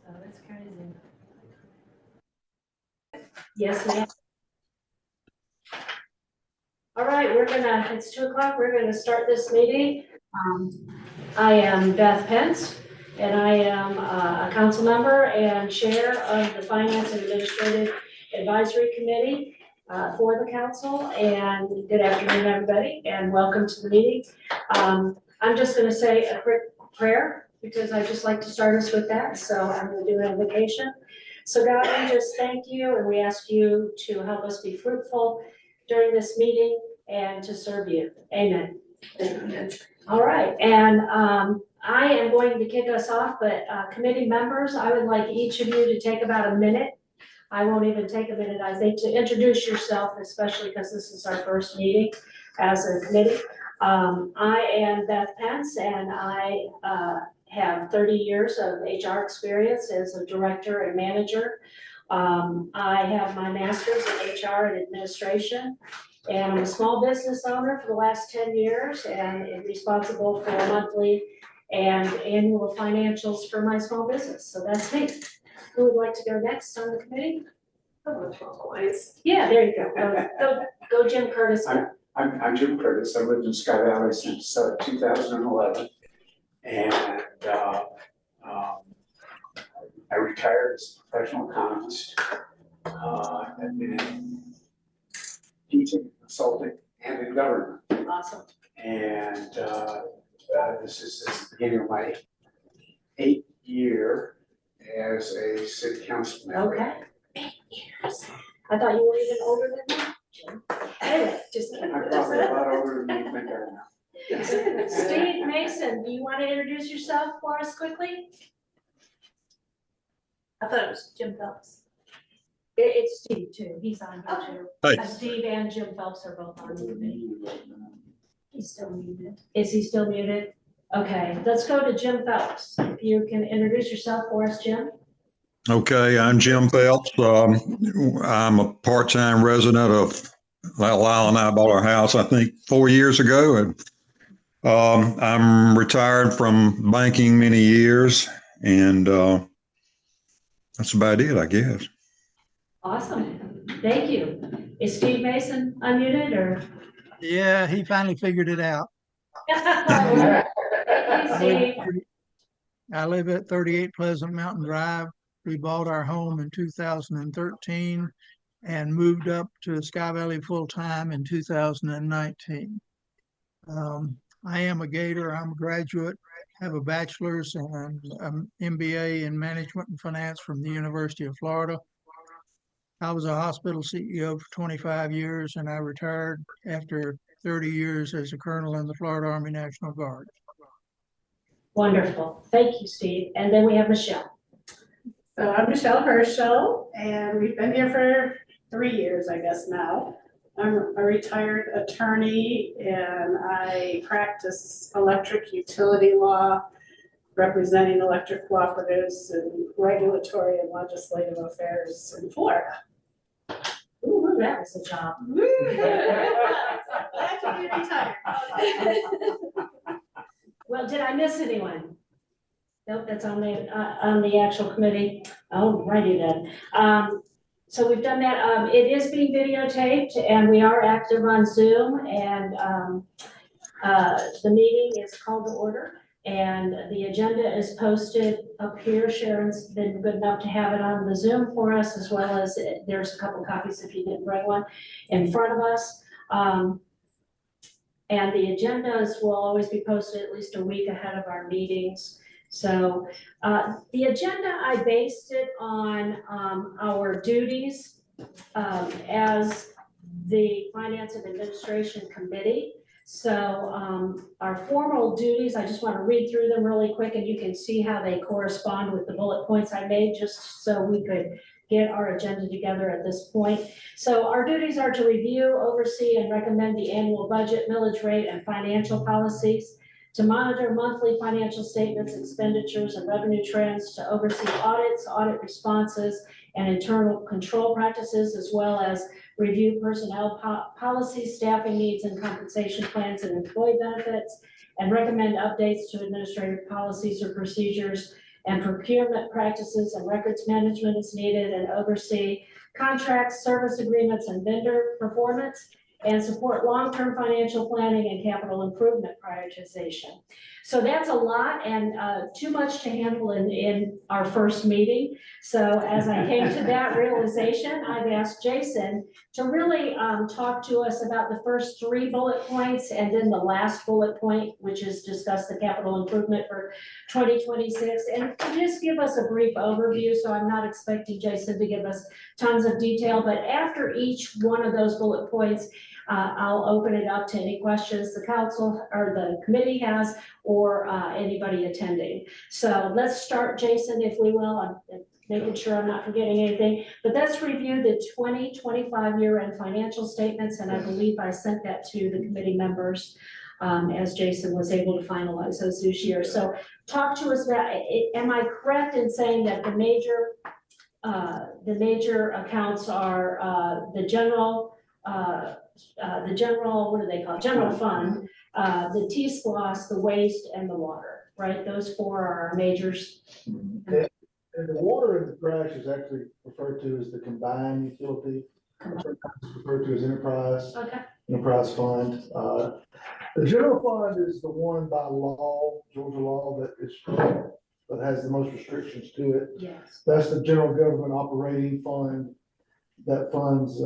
Oh, that's crazy. Yes, ma'am. All right, it's 2 o'clock. We're gonna start this meeting. I am Beth Pence, and I am a council member and chair of the Finance and Administrative Advisory Committee for the council. And good afternoon, everybody, and welcome to the meeting. I'm just gonna say a quick prayer because I just like to start us with that. So I'm gonna do an invocation. So God, we just thank you, and we ask you to help us be fruitful during this meeting and to serve you. Amen. Amen. All right, and I am going to kick us off, but committee members, I would like each of you to take about a minute. I won't even take a minute, I think, to introduce yourself, especially because this is our first meeting as a committee. I am Beth Pence, and I have 30 years of HR experience as a director and manager. I have my master's in HR and administration, and I'm a small business owner for the last 10 years and am responsible for monthly and annual financials for my small business. So that's me. Who would like to go next on the committee? Yeah, there you go. Go Jim Curtis. I'm Jim Curtis. I lived in Sky Valley since 2011, and I retired as a professional economist. I've been in teaching, consulting, and in government. Awesome. And this is the beginning of my 8th year as a city council member. Okay. 8 years. I thought you were even older than that, Jim. Anyway, just kidding. I'm probably a lot older than you think I am. Steve Mason, do you want to introduce yourself for us quickly? I thought it was Jim Phelps. It's Steve too. He's on here too. Hey. Steve and Jim Phelps are both on the meeting. He's still muted. Is he still muted? Okay, let's go to Jim Phelps. If you can introduce yourself for us, Jim. Okay, I'm Jim Phelps. I'm a part-time resident of Lyle, and I bought our house, I think, 4 years ago. And I'm retired from banking many years, and that's about it, I guess. Awesome. Thank you. Is Steve Mason unmuted or? Yeah, he finally figured it out. Thank you, Steve. I live at 38 Pleasant Mountain Drive. We bought our home in 2013 and moved up to Sky Valley full-time in 2019. I am a Gator. I'm a graduate, have a bachelor's and an MBA in management and finance from the University of Florida. I was a hospital CEO for 25 years, and I retired after 30 years as a colonel in the Florida Army National Guard. Wonderful. Thank you, Steve. And then we have Michelle. So I'm Michelle Herschel, and we've been here for 3 years, I guess now. I'm a retired attorney, and I practice electric utility law, representing electric cooperatives and regulatory and legislative affairs in Florida. Ooh, that was a job. Glad to be retired. Well, did I miss anyone? Nope, that's on the actual committee. Oh, righty then. So we've done that. It is being videotaped, and we are active on Zoom, and the meeting is called to order, and the agenda is posted up here. Sharon's been good enough to have it on the Zoom for us, as well as there's a couple copies if you didn't bring one in front of us. And the agendas will always be posted at least a week ahead of our meetings. So the agenda, I based it on our duties as the Finance and Administration Committee. So our formal duties, I just want to read through them really quick, and you can see how they correspond with the bullet points I made, just so we could get our agenda together at this point. So our duties are to review, oversee, and recommend the annual budget, millage rate, and financial policies, to monitor monthly financial statements, expenditures, and revenue trends, to oversee audits, audit responses, and internal control practices, as well as review personnel policies, staffing needs, and compensation plans and employee benefits, and recommend updates to administrative policies or procedures, and procurement practices and records management is needed, and oversee contracts, service agreements, and vendor performance, and support long-term financial planning and capital improvement prioritization. So that's a lot and too much to handle in our first meeting. So as I came to that realization, I've asked Jason to really talk to us about the first 3 bullet points and then the last bullet point, which is discuss the capital improvement for 2026, and to just give us a brief overview. So I'm not expecting Jason to give us tons of detail, but after each one of those bullet points, I'll open it up to any questions the council or the committee has, or anybody attending. So let's start, Jason, if we will. I'm making sure I'm not forgetting anything, but let's review the 2025 year-end financial statements, and I believe I sent that to the committee members as Jason was able to finalize those this year. So talk to us about, am I correct in saying that the major accounts are the general, what do they call it? General fund, the T-SPLOS, the waste, and the water, right? Those 4 are our majors. And the water and the trash is actually referred to as the combined utility, sometimes referred to as enterprise fund. The general fund is the one by law, Georgia law, that has the most restrictions to it. Yes. That's the general government operating fund that funds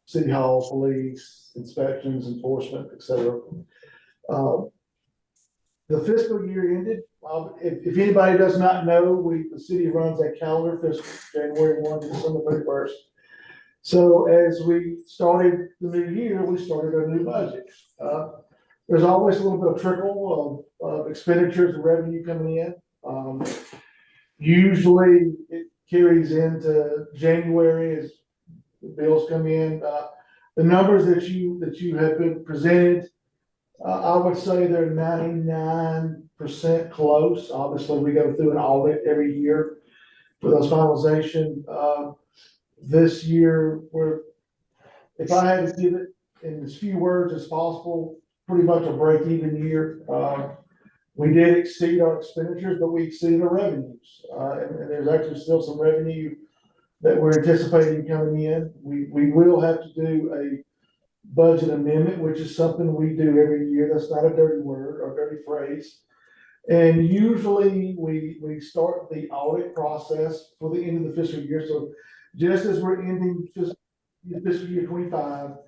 city hall, police, inspections, enforcement, etc. The fiscal year ended. If anybody does not know, the city runs a calendar fiscal, January 1 to December 31st. So as we started the new year, we started a new budget. There's always a little bit of trickle of expenditures and revenue coming in. Usually it carries into January as the bills come in. The numbers that you have been presented, I would say they're 99% close. Obviously, we go through an audit every year for those finalization. This year, if I had to give it in as few words as possible, pretty much a break-even year. We did exceed our expenditures, but we exceeded our revenues. And there's actually still some revenue that we're anticipating coming in. We will have to do a budget amendment, which is something we do every year. That's not a dirty word or dirty phrase. And usually we start the audit process for the end of the fiscal year. So just as we're ending fiscal year 25,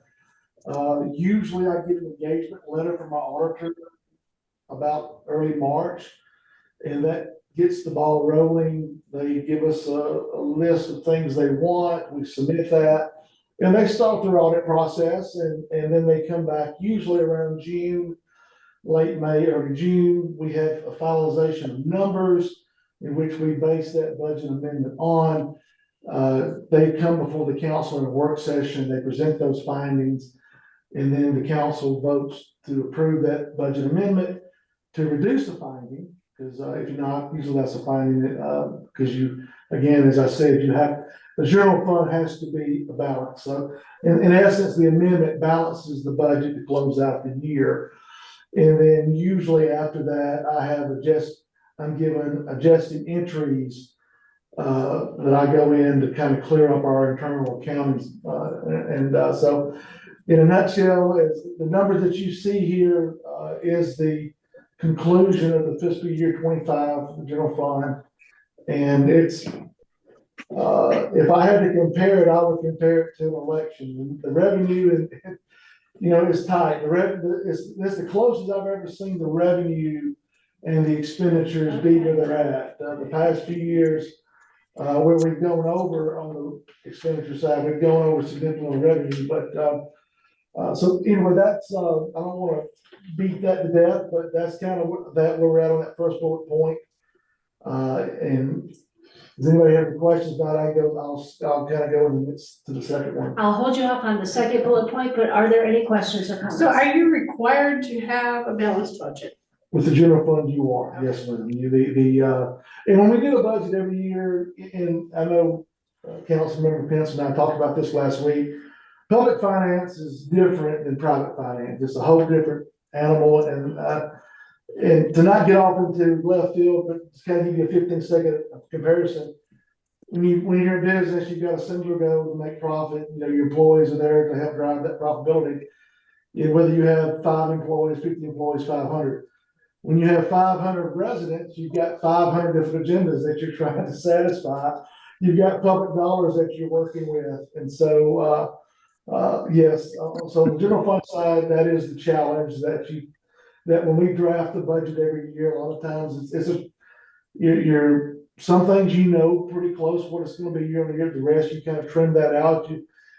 usually I get an engagement letter from my auditor about early March, and that gets the ball rolling. They give us a list of things they want. We submit that, and they start their audit process, and then they come back usually around June, late May, early June. We have a finalization of numbers in which we base that budget amendment on. They come before the council in a work session. They present those findings, and then the council votes to approve that budget amendment to reduce the finding. Because if you're not, usually that's a finding because you, again, as I said, the general fund has to be a balance. So in essence, the amendment balances the budget to close out the year. And then usually after that, I'm given adjusted entries that I go in to kind of clear up our internal accountings. So in a nutshell, the numbers that you see here is the conclusion of the fiscal year 25 for the general fund. And it's, if I had to compare it, I would compare it to an election. The revenue is tight. It's the closest I've ever seen the revenue and the expenditures be where they're at. The past few years, where we've gone over on the expenditure side, we've gone over significant revenue. But so anyway, that's I don't want to beat that to death, but that's kind of where we're at on that first bullet point. And does anybody have any questions about it? I'll kind of go to the second one. I'll hold you up on the second bullet point, but are there any questions or comments? So are you required to have a balanced budget? With the general fund, you are, yes, ma'am. And when we do a budget every year, and I know Councilmember Pence and I talked about this last week, public finance is different than private finance. It's a whole different animal, and And to not get off into left field, but just kind of give you a 15-second comparison. When you're in business, you've got a singular goal to make profit. Your employees are there to help drive that profitability. Whether you have 5 employees, 50 employees, 500. When you have 500 residents, you've got 500 different agendas that you're trying to satisfy. You've got public dollars that you're working with. And so, yes, so the general fund side, that is the challenge that when we draft the budget every year, a lot of times you're some things pretty close what it's going to be year on year. The rest you kind of trim that out.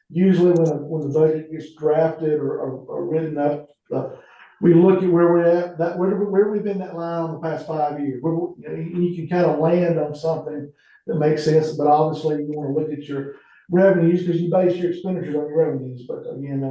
Usually when the budget gets drafted or written up, we look at where we're at, where we've been that line on the past 5 years. You can kind of land on something that makes sense, but obviously you want to look at your revenues because you base your expenditures on your revenues. But again,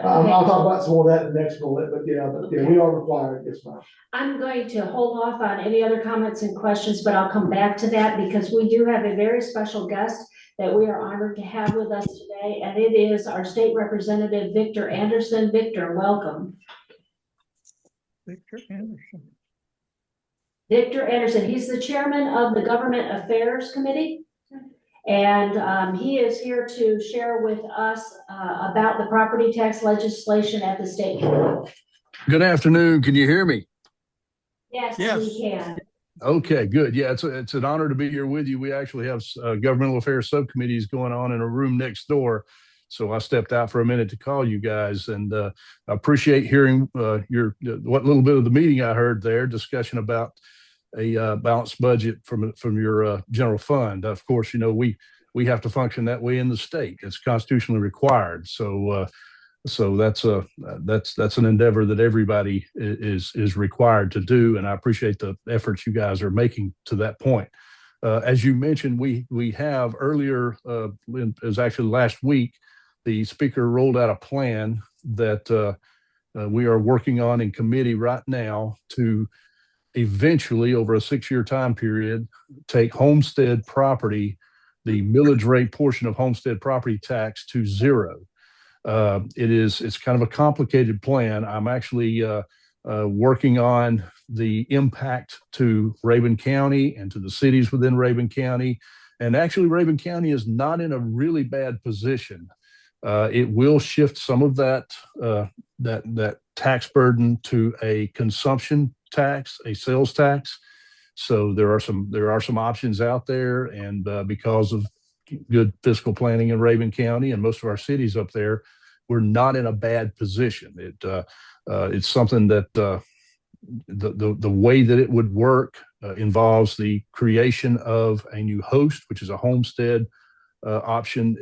I'll talk about some of that in the next bullet, but yeah, we are required, yes, ma'am. I'm going to hold off on any other comments and questions, but I'll come back to that because we do have a very special guest that we are honored to have with us today, and it is our state representative, Victor Anderson. Victor, welcome. Victor Anderson. Victor Anderson, he's the chairman of the Government Affairs Committee. And he is here to share with us about the property tax legislation at the state level. Good afternoon. Can you hear me? Yes, Yes. we can. Okay, good. Yeah, it's an honor to be here with you. We actually have governmental affairs subcommittees going on in a room next door. So I stepped out for a minute to call you guys, and I appreciate hearing what little bit of the meeting I heard there, discussion about a balanced budget from your general fund. Of course, we have to function that way in the state. It's constitutionally required. So that's an endeavor that everybody is required to do, and I appreciate the efforts you guys are making to that point. As you mentioned, we have earlier, it was actually last week, the speaker rolled out a plan that we are working on in committee right now to eventually, over a 6-year time period, take homestead property, the millage rate portion of homestead property tax, to zero. It's kind of a complicated plan. I'm actually working on the impact to Rabun County and to the cities within Rabun County. And actually, Rabun County is not in a really bad position. It will shift some of that tax burden to a consumption tax, a sales tax. So there are some options out there, and because of good fiscal planning in Rabun County and most of our cities up there, we're not in a bad position. It's something that the way that it would work involves the creation of a new host, which is a homestead option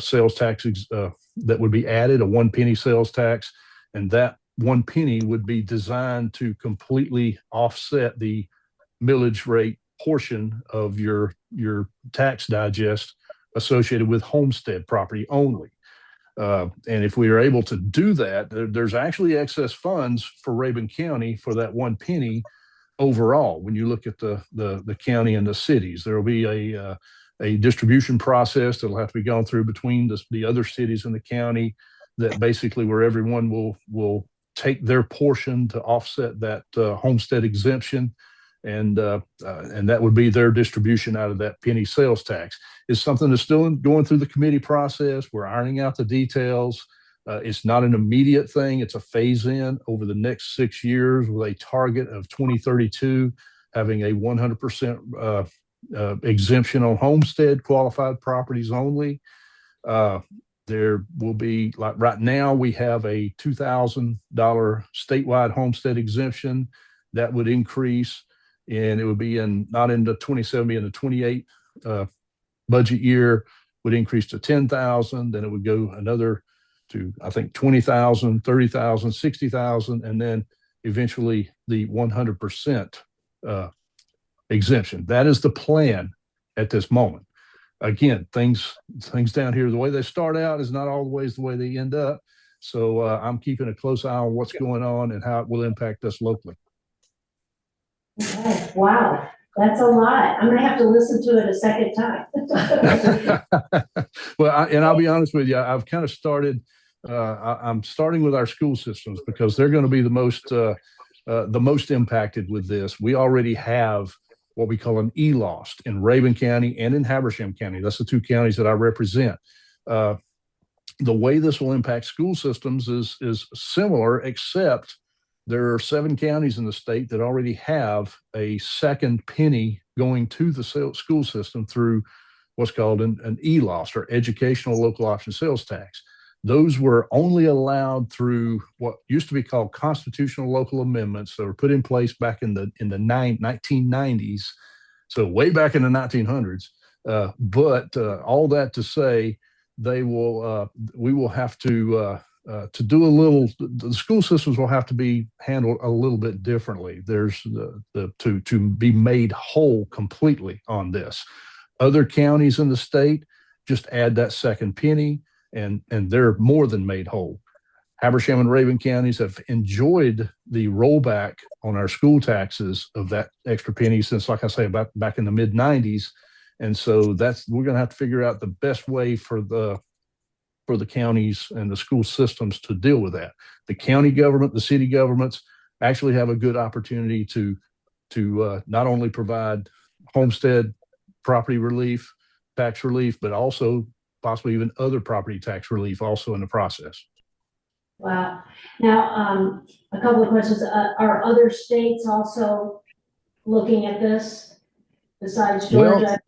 sales tax that would be added, a 1 penny sales tax, and that 1 penny would be designed to completely offset the millage rate portion of your tax digest associated with homestead property only. And if we are able to do that, there's actually excess funds for Rabun County for that 1 penny overall. When you look at the county and the cities, there will be a distribution process that will have to be gone through between the other cities in the county, that basically where everyone will take their portion to offset that homestead exemption, and that would be their distribution out of that penny sales tax. It's something that's still going through the committee process. We're ironing out the details. It's not an immediate thing. It's a phase in over the next 6 years with a target of 2032 having a 100% exemption on homestead qualified properties only. There will be, like right now, we have a $2,000 statewide homestead exemption that would increase, and it would be not in the 27, in the 28 budget year, would increase to 10,000. Then it would go another to, I think, 20,000, 30,000, 60,000, and then eventually the 100% exemption. That is the plan at this moment. Again, things down here, the way they start out is not always the way they end up. So I'm keeping a close eye on what's going on and how it will impact us locally. Okay. Wow, that's a lot. I'm gonna have to listen to it a second time. Well, I'll be honest with you, I've kind of started, I'm starting with our school systems because they're going to be the most the most impacted with this. We already have what we call an e-lost in Rabun County and in Habersham County. That's the two counties that I represent. The way this will impact school systems is similar, except there are 7 counties in the state that already have a second penny going to the school system through what's called an e-lost, or educational local option sales tax. Those were only allowed through what used to be called constitutional local amendments that were put in place back in the 1990s, so way back in the 1900s. But all that to say, we will have to do a little. The school systems will have to be handled a little bit differently. There's to be made whole completely on this. Other counties in the state just add that second penny, and they're more than made whole. Habersham and Rabun counties have enjoyed the rollback on our school taxes of that extra penny since, like I say, about back in the mid 90s. And so we're going to have to figure out the best way for the counties and the school systems to deal with that. The county government, the city governments actually have a good opportunity to not only provide homestead property relief, tax relief, but also possibly even other property tax relief also in the process. Wow. Now, a couple of questions. Are other states also looking at this besides Georgia? Well,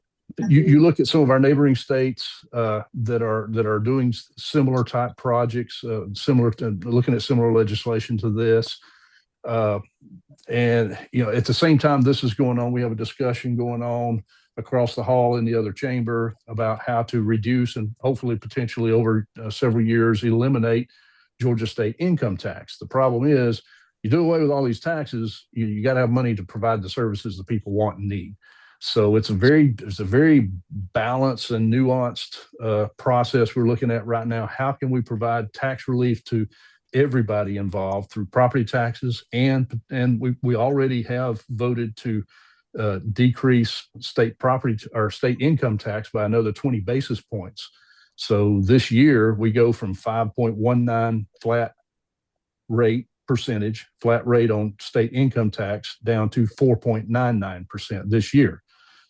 you look at some of our neighboring states that are doing similar type projects, similar to looking at similar legislation to this. And at the same time this is going on, we have a discussion going on across the hall in the other chamber about how to reduce and hopefully potentially over several years eliminate Georgia state income tax. The problem is, you do away with all these taxes, you got to have money to provide the services that people want and need. So it's a very balanced and nuanced process we're looking at right now. How can we provide tax relief to everybody involved through property taxes? And we already have voted to decrease state property or state income tax by another 20 basis points. So this year we go from 5.19 flat rate on state income tax down to 4.99% this year.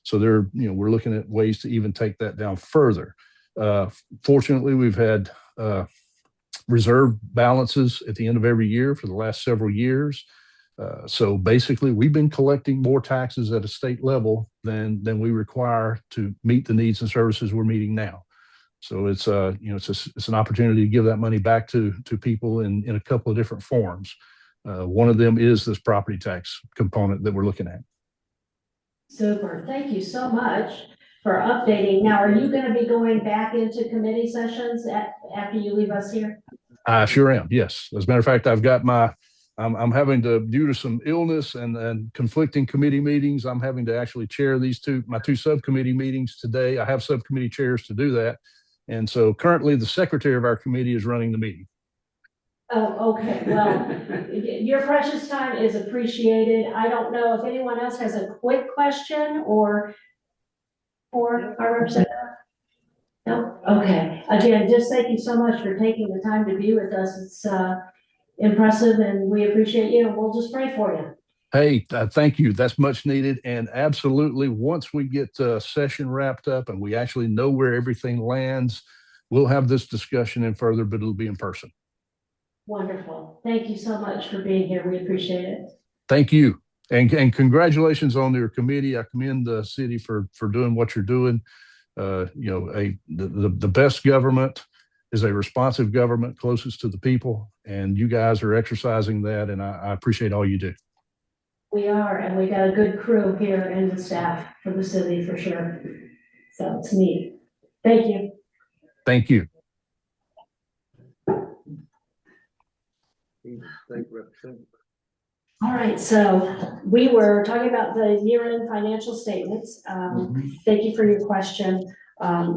So we're looking at ways to even take that down further. Fortunately, we've had reserve balances at the end of every year for the last several years. So basically, we've been collecting more taxes at a state level than we require to meet the needs and services we're meeting now. So it's an opportunity to give that money back to people in a couple of different forms. One of them is this property tax component that we're looking at. Super. Thank you so much for updating. Now, are you going to be going back into committee sessions after you leave us here? I sure am. Yes. As a matter of fact, I've got I'm having to, due to some illness and conflicting committee meetings, I'm having to actually chair my two subcommittee meetings today. I have subcommittee chairs to do that. And so currently the secretary of our committee is running the meeting. Oh, okay. Well, your precious time is appreciated. I don't know if anyone else has a quick question or for our representative. No? Okay. Again, just thank you so much for taking the time to be with us. It's impressive and we appreciate you. We'll just pray for you. Hey, thank you. That's much needed. And absolutely, once we get session wrapped up and we actually know where everything lands, we'll have this discussion in further, but it'll be in person. Wonderful. Thank you so much for being here. We appreciate it. Thank you. And congratulations on your committee. I commend the city for doing what you're doing. The best government is a responsive government closest to the people, and you guys are exercising that, and I appreciate all you do. We are, and we got a good crew here in the staff for the city for sure. So it's neat. Thank you. Thank you. All right, so we were talking about the year-end financial statements. Thank you for your question,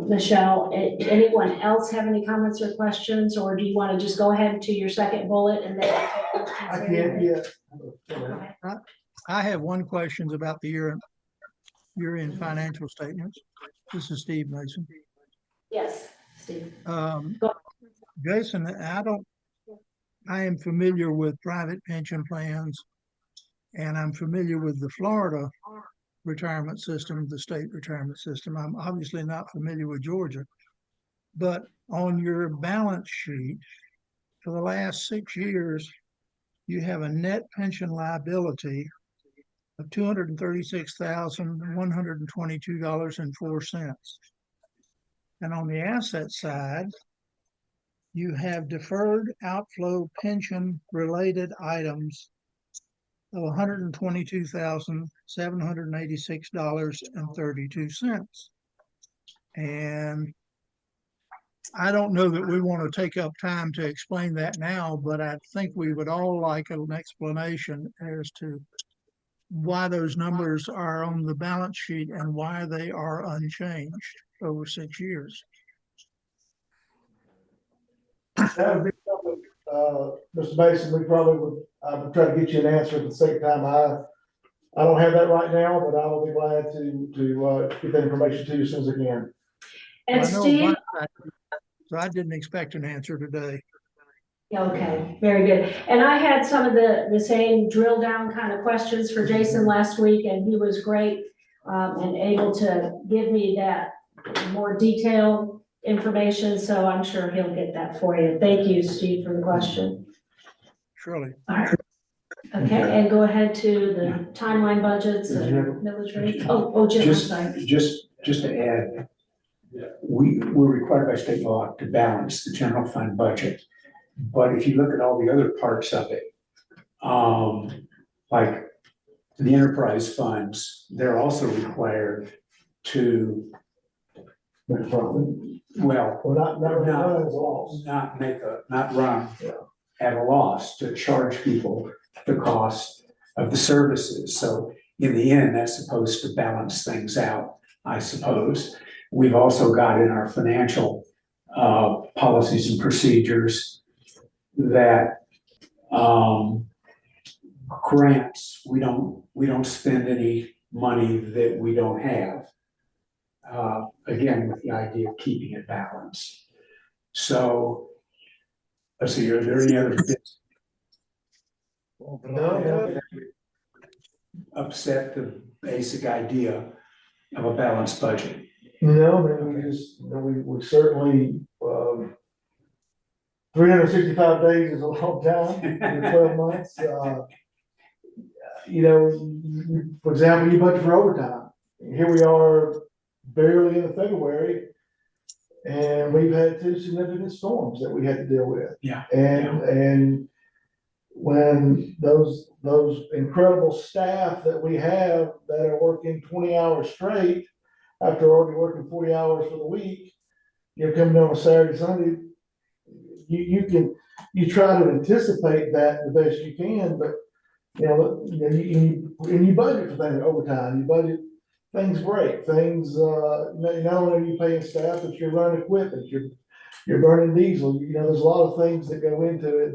Michelle. Anyone else have any comments or questions, or do you want to just go ahead to your second bullet and then? I can't yet. I have one question about the year-end financial statements. This is Steve Mason. Yes, Steve. Jason, I am familiar with private pension plans And I'm familiar with the Florida retirement system, the state retirement system. I'm obviously not familiar with Georgia. But on your balance sheet for the last 6 years, you have a net pension liability of $236,122.04. And on the asset side, you have deferred outflow pension related items of $122,786.32. And I don't know that we want to take up time to explain that now, but I think we would all like an explanation as to why those numbers are on the balance sheet and why they are unchanged over 6 years. That would be something, Mr. Mason, I would try to get you an answer at the same time. I don't have that right now, but I will be glad to get that information to you as soon as I can. And I know Steve, so I didn't expect an answer today. okay, very good. And I had some of the same drill down kind of questions for Jason last week, and he was great and able to give me that more detailed information. So I'm sure he'll get that for you. Thank you, Steve, for the question. Surely. All right. Okay, and go ahead to the timeline budgets and military. Oh, Jim, I'm sorry. Just to add, we're required by state law to balance the general fund budget. But if you look at all the other parts of it, like the enterprise funds, they're also required to, well, Not as a loss. not run at a loss, to charge people the cost of the services. So in the end, that's supposed to balance things out, I suppose. We've also got in our financial policies and procedures that grants, we don't spend any money that we don't have. Again, with the idea of keeping it balanced. So let's see, are there any other bits? No. Upset the basic idea of a balanced budget. No, man, we certainly, 365 days is a long time, in 12 months. For example, you budget for overtime. Here we are barely in February, and we've had 2 significant storms that we had to deal with. Yeah. And when those incredible staff that we have that are working 20 hours straight after already working 40 hours for the week, you're coming on a Saturday, Sunday, you try to anticipate that the best you can, but you budget for things overtime, you budget things break, things, not only are you paying staff, but you're running equipment, you're burning diesel, there's a lot of things that go into it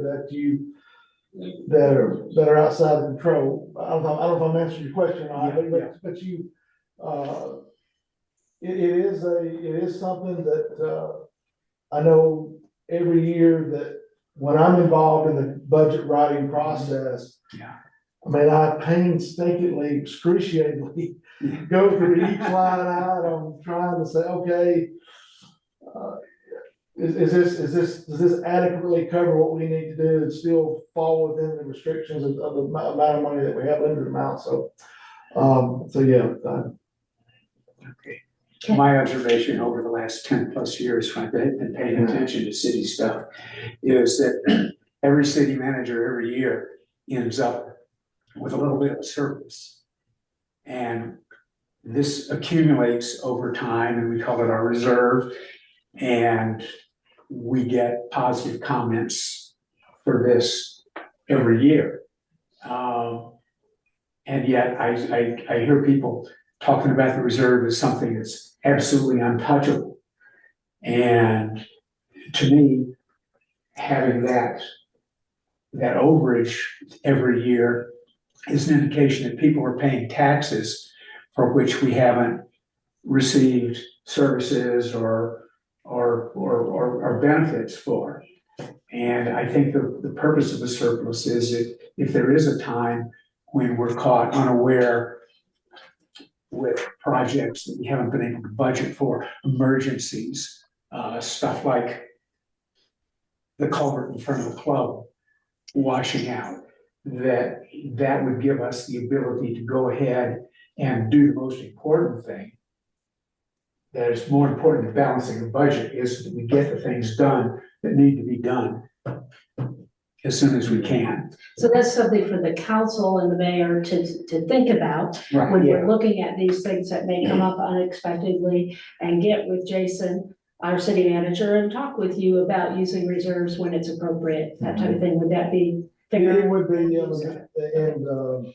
that are outside of control. I don't know if I'm answering your question or not, but it is something that, I know every year that when I'm involved in the budget writing process, I mean, I painstakingly, excruciatingly go through each line item, trying to say, okay, does this adequately cover what we need to do and still fall within the restrictions of the amount of money that we have, limited amount, Okay. My observation over the last 10 plus years, when I've been paying attention to city stuff, is that every city manager every year ends up with a little bit of surplus. And this accumulates over time, and we call it our reserve. And we get positive comments for this every year. And yet I hear people talking about the reserve as something that's absolutely untouchable. And to me, having that overage every year is an indication that people are paying taxes for which we haven't received services or benefits for. And I think the purpose of the surplus is if there is a time when we're caught unaware with projects that we haven't been able to budget for, emergencies, stuff like the culvert in front of the club washing out, that would give us the ability to go ahead and do the most important thing. That is more important than balancing the budget, is that we get the things done that need to be done as soon as we can. So that's something for the council and the mayor to think about when we're looking at these things that may come up unexpectedly, and get with Jason, our city manager, and talk with you about using reserves when it's appropriate, that type of thing. Would that be fair? It would be, and,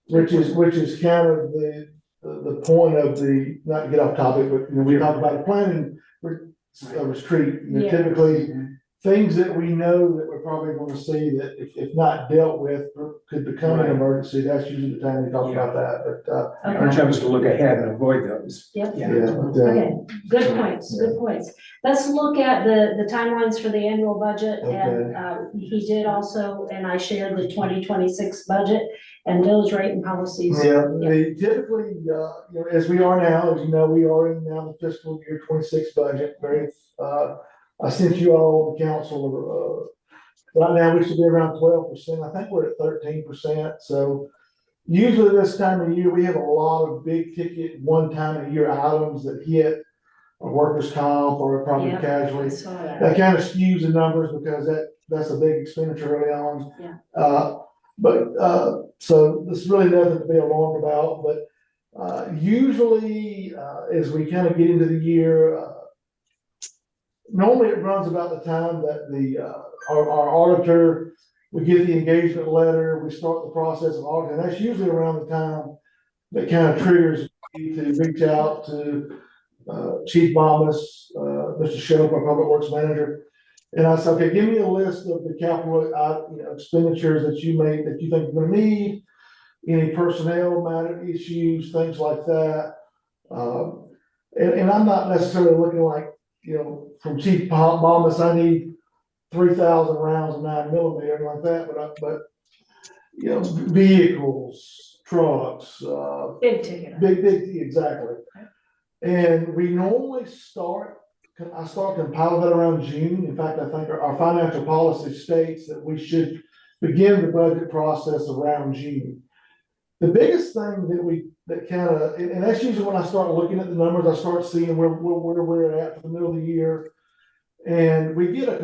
which is kind of the point of the, not to get off topic, but, you know, we talk about a planning retreat, you know, Yeah. typically things that we know that we're probably gonna see that if not dealt with, could become an Right. emergency, that's usually the time we talk about that, but, Our job is to look ahead and avoid those. Yep. yeah, but, Okay, good points, good points. Let's look at the timelines for the annual budget, and he did also, and I shared the 2026 budget and those rate and policies. yeah, they typically, you know, as we are now, as you know, we are in now the fiscal year 26 budget, very, I sent you all the council, right now we should be around 12%. I think we're at 13%. So usually this time of year, we have a lot of big ticket, one time a year items that hit a workers' comp or a property Yep, I casualty. saw that. That kind of skews the numbers because that's a big expenditure early on. Yeah. So this is really nothing to be alarmed about, but usually, as we kind of get into the year, normally it runs about the time that our auditor, we get the engagement letter, we start the process of auditing. That's usually around the time that kind of triggers me to reach out to Chief Bombas, Mr. Shope, our Public Works Manager. And I said, okay, give me a list of the capital expenditures that you think you're gonna need, any personnel matter issues, things like that. And I'm not necessarily looking like, you know, from Chief Bombas, I need 3,000 rounds of 9mm like that, but you know, vehicles, trucks, Big ticket. big, exactly. And we normally I start compiling that around June. In fact, I think our financial policy states that we should begin the budget process around June. The biggest thing that kind of, and that's usually when I start looking at the numbers, I start seeing where we're at for the middle of the year. And we get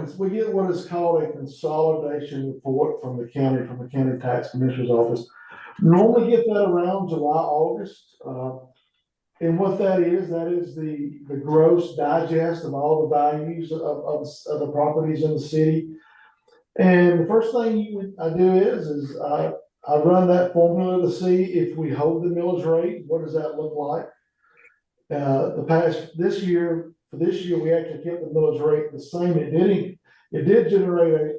what is called a consolidation report from the county tax commissioner's office. Normally get that around July, August. And what that is the gross digest of all the values of the properties in the city. And the first thing I do is I run that formula to see if we hold the millage rate, what does that look like? This year, we actually kept the millage rate the same. It did generate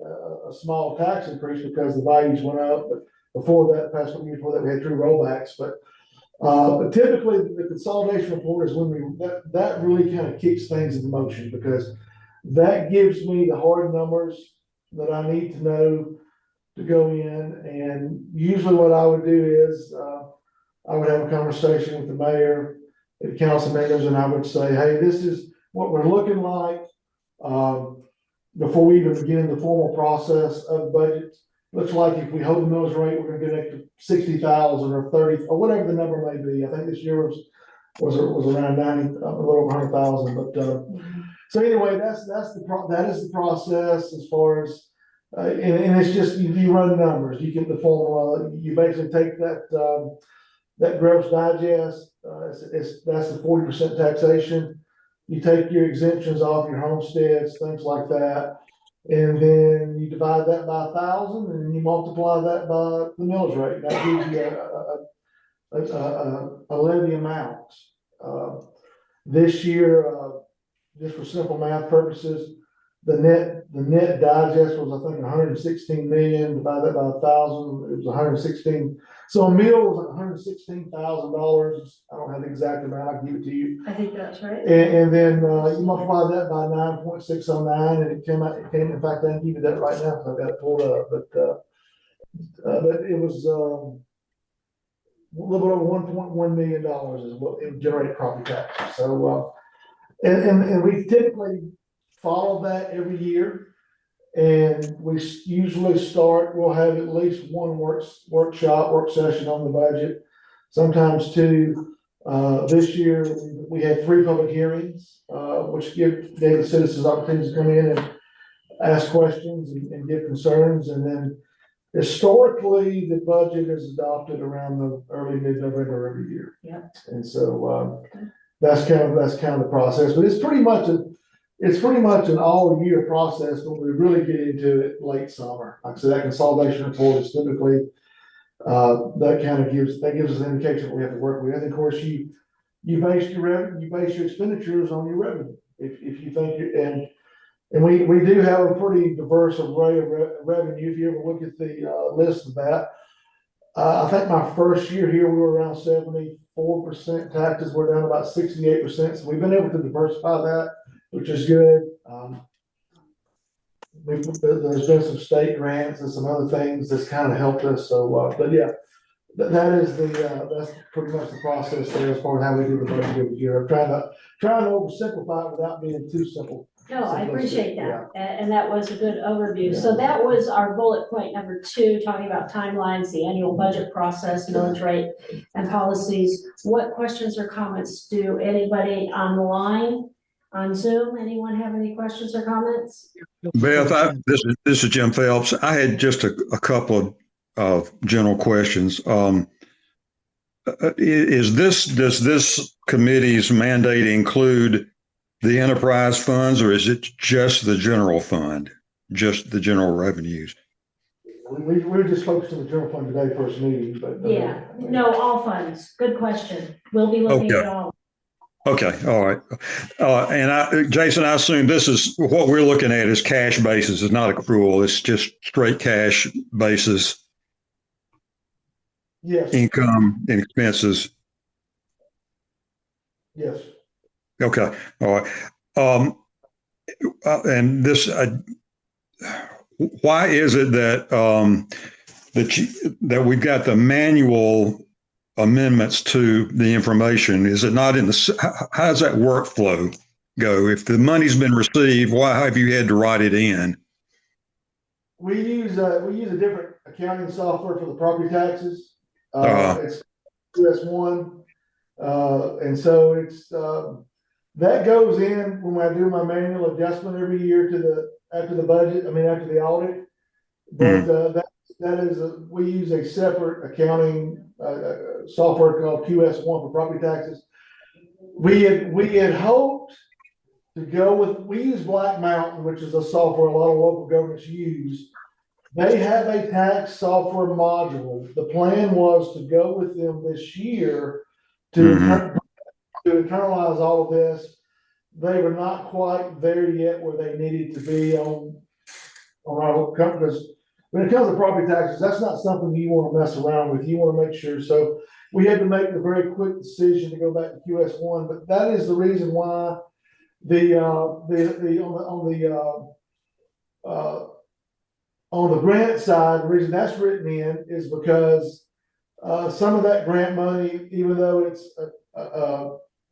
a small tax increase because the values went up, but before that, past couple years before that, we had 3 rollbacks, but typically the consolidation report is when that really kind of kicks things into motion, because that gives me the hard numbers that I need to know to go in. And usually what I would do is, I would have a conversation with the mayor, the council members, and I would say, hey, this is what we're looking like, before we even begin the formal process of the budget. Looks like if we hold the millage rate, we're gonna get an extra 60,000 or 30, or whatever the number may be. I think this year was around 90, a little over 100,000. But so anyway, that is the process as far as, and it's just you run numbers. You get the formula. You basically take that gross digest. That's the 40% taxation. You take your exemptions off your homesteads, things like that. And then you divide that by 1,000 and you multiply that by the millage rate. That gives you a levy amount. This year, just for simple math purposes, the net digest was, I think, 116 million. Divide that by 1,000, it was 116. So a meal was $116,000. I don't have the exact amount. I'll give it to you. I think that's right. And then you multiply that by 9.609, and it came. In fact, I can give you that right now because I've got it pulled up. But But it was, a little bit over $1.1 million is what it generated property taxes. So, and we typically follow that every year. And we usually we'll have at least one work session on the budget, sometimes two. This year, we had 3 public hearings, which gave the citizens opportunities to come in and ask questions and give concerns. And then historically, the budget is adopted around the early mid-November every year. Yeah. And so, that's kind of the process, but it's pretty much an all-year process, but we really get into it late summer. Like I said, that consolidation report is typically, that gives us an indication what we have to work with. And of course, you base your expenditures on your revenue. If you think and we do have a pretty diverse array of revenue. If you ever look at the list of that, I think my first year here, we were around 74% taxes. We're down about 68%. So we've been able to diversify that, which is good. There's been some state grants and some other things that's kind of helped us. So, but yeah, that's pretty much the process there as far as how we do the budget every year. I'm trying to oversimplify it without being too simple. No, I appreciate that. Yeah. And that was a good overview. Yeah. So that was our bullet point number 2, talking about timelines, the annual budget process, millage rate, and policies. What questions or comments do anybody on the line, on Zoom? Anyone have any questions or comments? Beth, this is Jim Phelps. I had just a couple of general questions. Does this committee's mandate include the enterprise funds, or is it just the general fund, just the general revenues? We're just focused on the general fund today, first meeting, but. Yeah, no, all funds. Good question. We'll be looking at all. Okay, all right. Jason, I assume this is what we're looking at is cash basis. It's not accrual. It's just straight cash basis. Yes. Income and expenses. Yes. Okay, all right. And this, why is it that that we've got the manual amendments to the information? Is it not in the? How does that workflow go? If the money's been received, why have you had to write it in? We use a different accounting software for the property taxes. It's US1, and so it's. That goes in when I do my manual adjustment every year after the audit. But we use a separate accounting software called QS1 for property taxes. We had hoped to go we use Black Mountain, which is a software a lot of local governments use. They have a tax software module. The plan was to go with them this year to internalize all of this. They were not quite there yet where they needed to be on our companies. When it comes to property taxes, that's not something you want to mess around with. You want to make sure. So we had to make the very quick decision to go back to QS1, but that is the reason why on the grant side, the reason that's written in is because some of that grant money, even though it's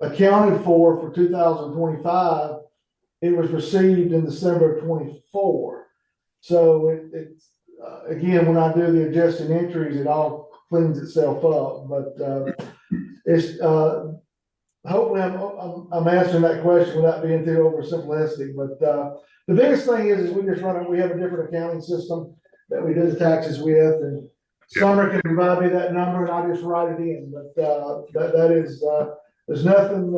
accounted for 2025, it was received in December of 24. So it's again, when I do the adjusting entries, it all cleans itself up. But it's hopefully I'm answering that question without being too oversimplistic. But the biggest thing is we have a different accounting system that we do the taxes with, and Summer can provide me that number and I just write it in. But that is there's nothing.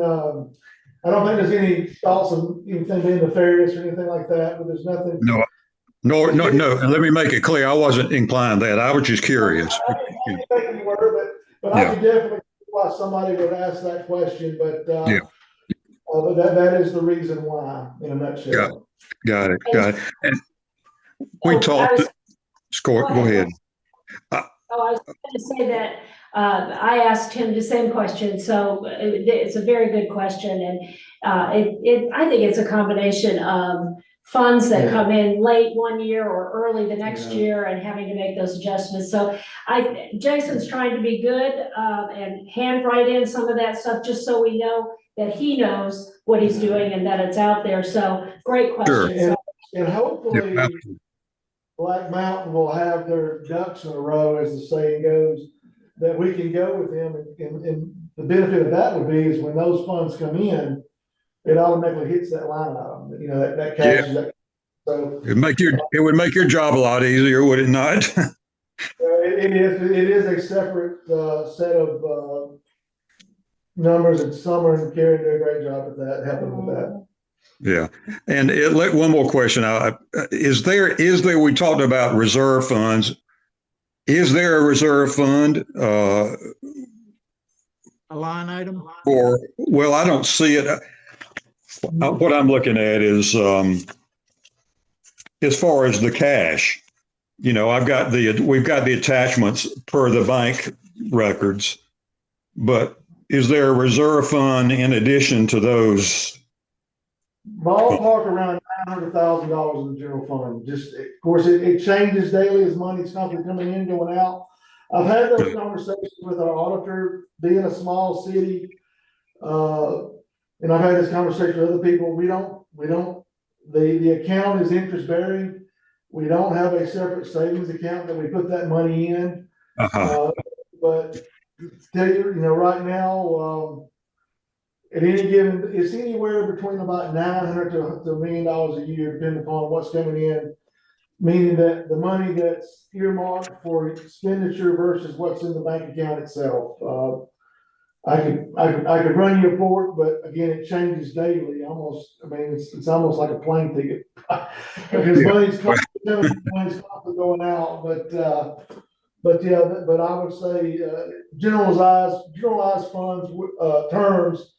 I don't think there's any thoughts of anything being nefarious or anything like that. But there's nothing. No. And let me make it clear, I wasn't inclined that. I was just curious. I didn't think you were, but I could definitely see why somebody would ask that question. But but that is the reason why, in a nutshell. Got it. And we talked. Go ahead. I was going to say that I asked him the same question, so it's a very good question, and I think it's a combination of funds that Yeah. come in late one year or early the next Yeah. year and having to make those adjustments. So Jason's trying to be good, and handwrite in some of that stuff, just so we know that he knows what he's doing and that it's out there. So great Sure. question. So And hopefully Yeah. Black Mountain will have their ducks in a row, as the saying goes, that we can go with them. And the benefit of that would be is when those funds come in, it automatically hits that line item, that catches that. So It would make your job a lot easier, would it not? it is a separate, set of, numbers, and Summer and Karen do a great job at that, helping with that. Yeah. And one more question. Is there, we talked about reserve funds. Is there a reserve fund, A line item? well, I don't see it. What I'm looking at is, as far as the cash, we've got the attachments per the bank records, but is there a reserve fund in addition to those? Ballpark around $900,000 in the general fund. Just, of course, it changes daily as money's constantly coming in, going out. I've had those conversations with our auditor, being a small city. And I've had this conversation with other people. The account is interest bearing. We don't have a separate savings account that we put that money in. But to tell you, right now, at any given, it's anywhere between about $900 to $1 million a year, depending upon what's coming in. Meaning that the money that's earmarked for expenditure versus what's in the bank account itself. I could run you a report, but again, it changes daily. It's almost like a plane ticket. Because money's constantly going out, but I would say, generalized funds, terms,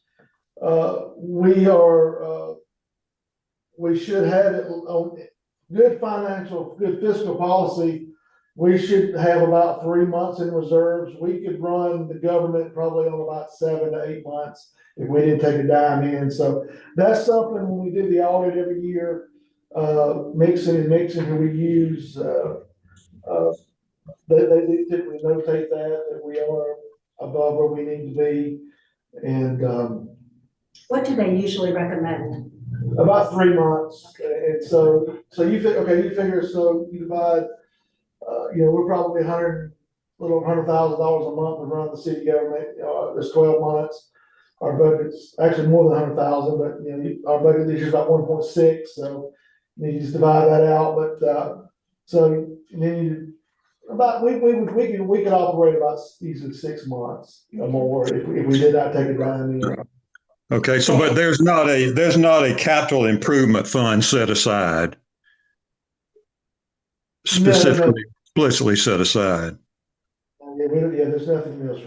we should have it on good fiscal policy. We should have about 3 months in reserves. We could run the government probably on about 7 to 8 months if we didn't take a dime in. So that's something when we do the audit every year, mixing, who we use, they typically notate that we are above where we need to be. And, what do they usually recommend? about 3 months. And so you figure, so you divide, we're probably a little over $100,000 a month to run the city government. There's 12 months. Our budget's actually more than 100,000, but our budget this year is about 1.6. So you just divide that out. But so then we could operate about easily 6 months or more if we did not take a dime in. Okay, so but there's not a capital improvement fund set aside, specifically, explicitly set aside. There's nothing else.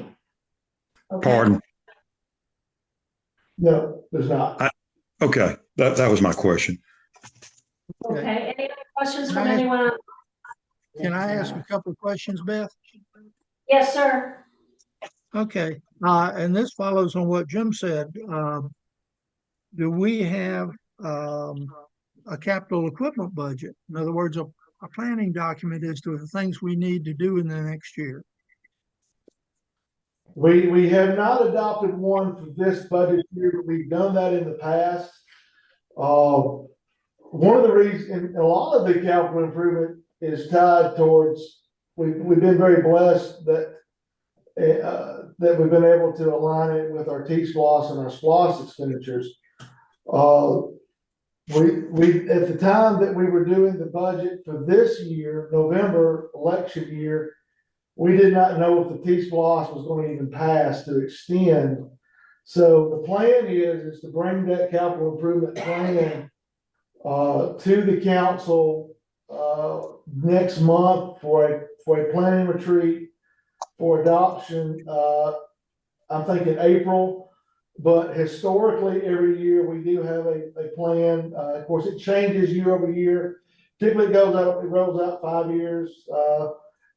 Okay. Pardon? No, there's not. Okay, that was my question. Okay, any other questions from Can I- anyone else? Can I ask a couple of questions, Beth? Yes, sir. Okay, and this follows on what Jim said. Do we have a capital equipment budget? In other words, a planning document as to the things we need to do in the next year? We have not adopted one for this budget year, but we've done that in the past. One of the reasons, and a lot of the capital improvement is tied towards, we've been very blessed that we've been able to align it with our T-SPLOS and our SPLOS expenditures. We at the time that we were doing the budget for this year, November election year, we did not know if the T-SPLOS was going to even pass to extend. So the plan is to bring that capital improvement plan to the council next month for a planning retreat for adoption. I'm thinking April. But historically, every year we do have a plan. Of course, it changes year over year. Typically, it rolls out 5 years.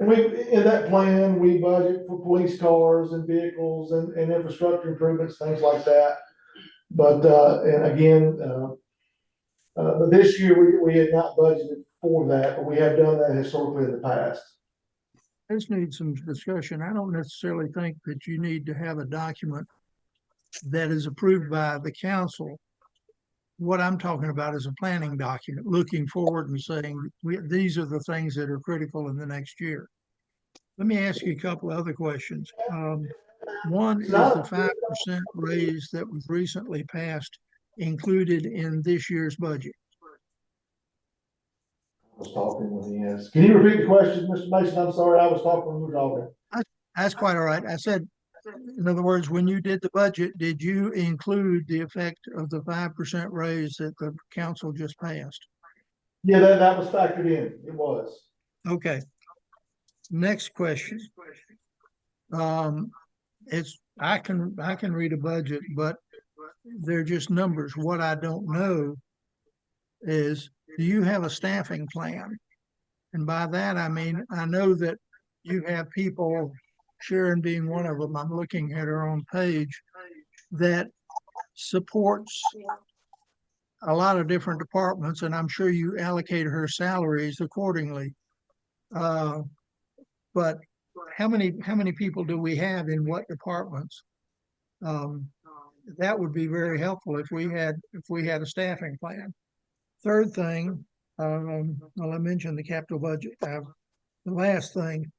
And in that plan, we budget for police cars and vehicles and infrastructure improvements, things like that. But and again, But this year, we had not budgeted for that, but we have done that historically in the past. This needs some discussion. I don't necessarily think that you need to have a document that is approved by the council. What I'm talking about is a planning document, looking forward and saying, these are the things that are critical in the next year. Let me ask you a couple of other questions. One is the 5% raise that was recently passed included in this year's budget. I was talking when he asked. Can you repeat the question, Mr. Mason? I'm sorry, I was talking when you were talking. That's quite all right. I said, in other words, when you did the budget, did you include the effect of the 5% raise that the council just passed? Yeah, that was factored in. It was. Okay. Next question. I can read a budget, but they're just numbers. What I don't know is, do you have a staffing plan? And by that, I mean, I know that you have people, Sharon being one of them, I'm looking at her own page, that supports a lot of different departments, and I'm sure you allocate her salaries accordingly. But how many people do we have in what departments? That would be very helpful if we had a staffing plan. Third thing, well, I mentioned the capital budget. The last thing,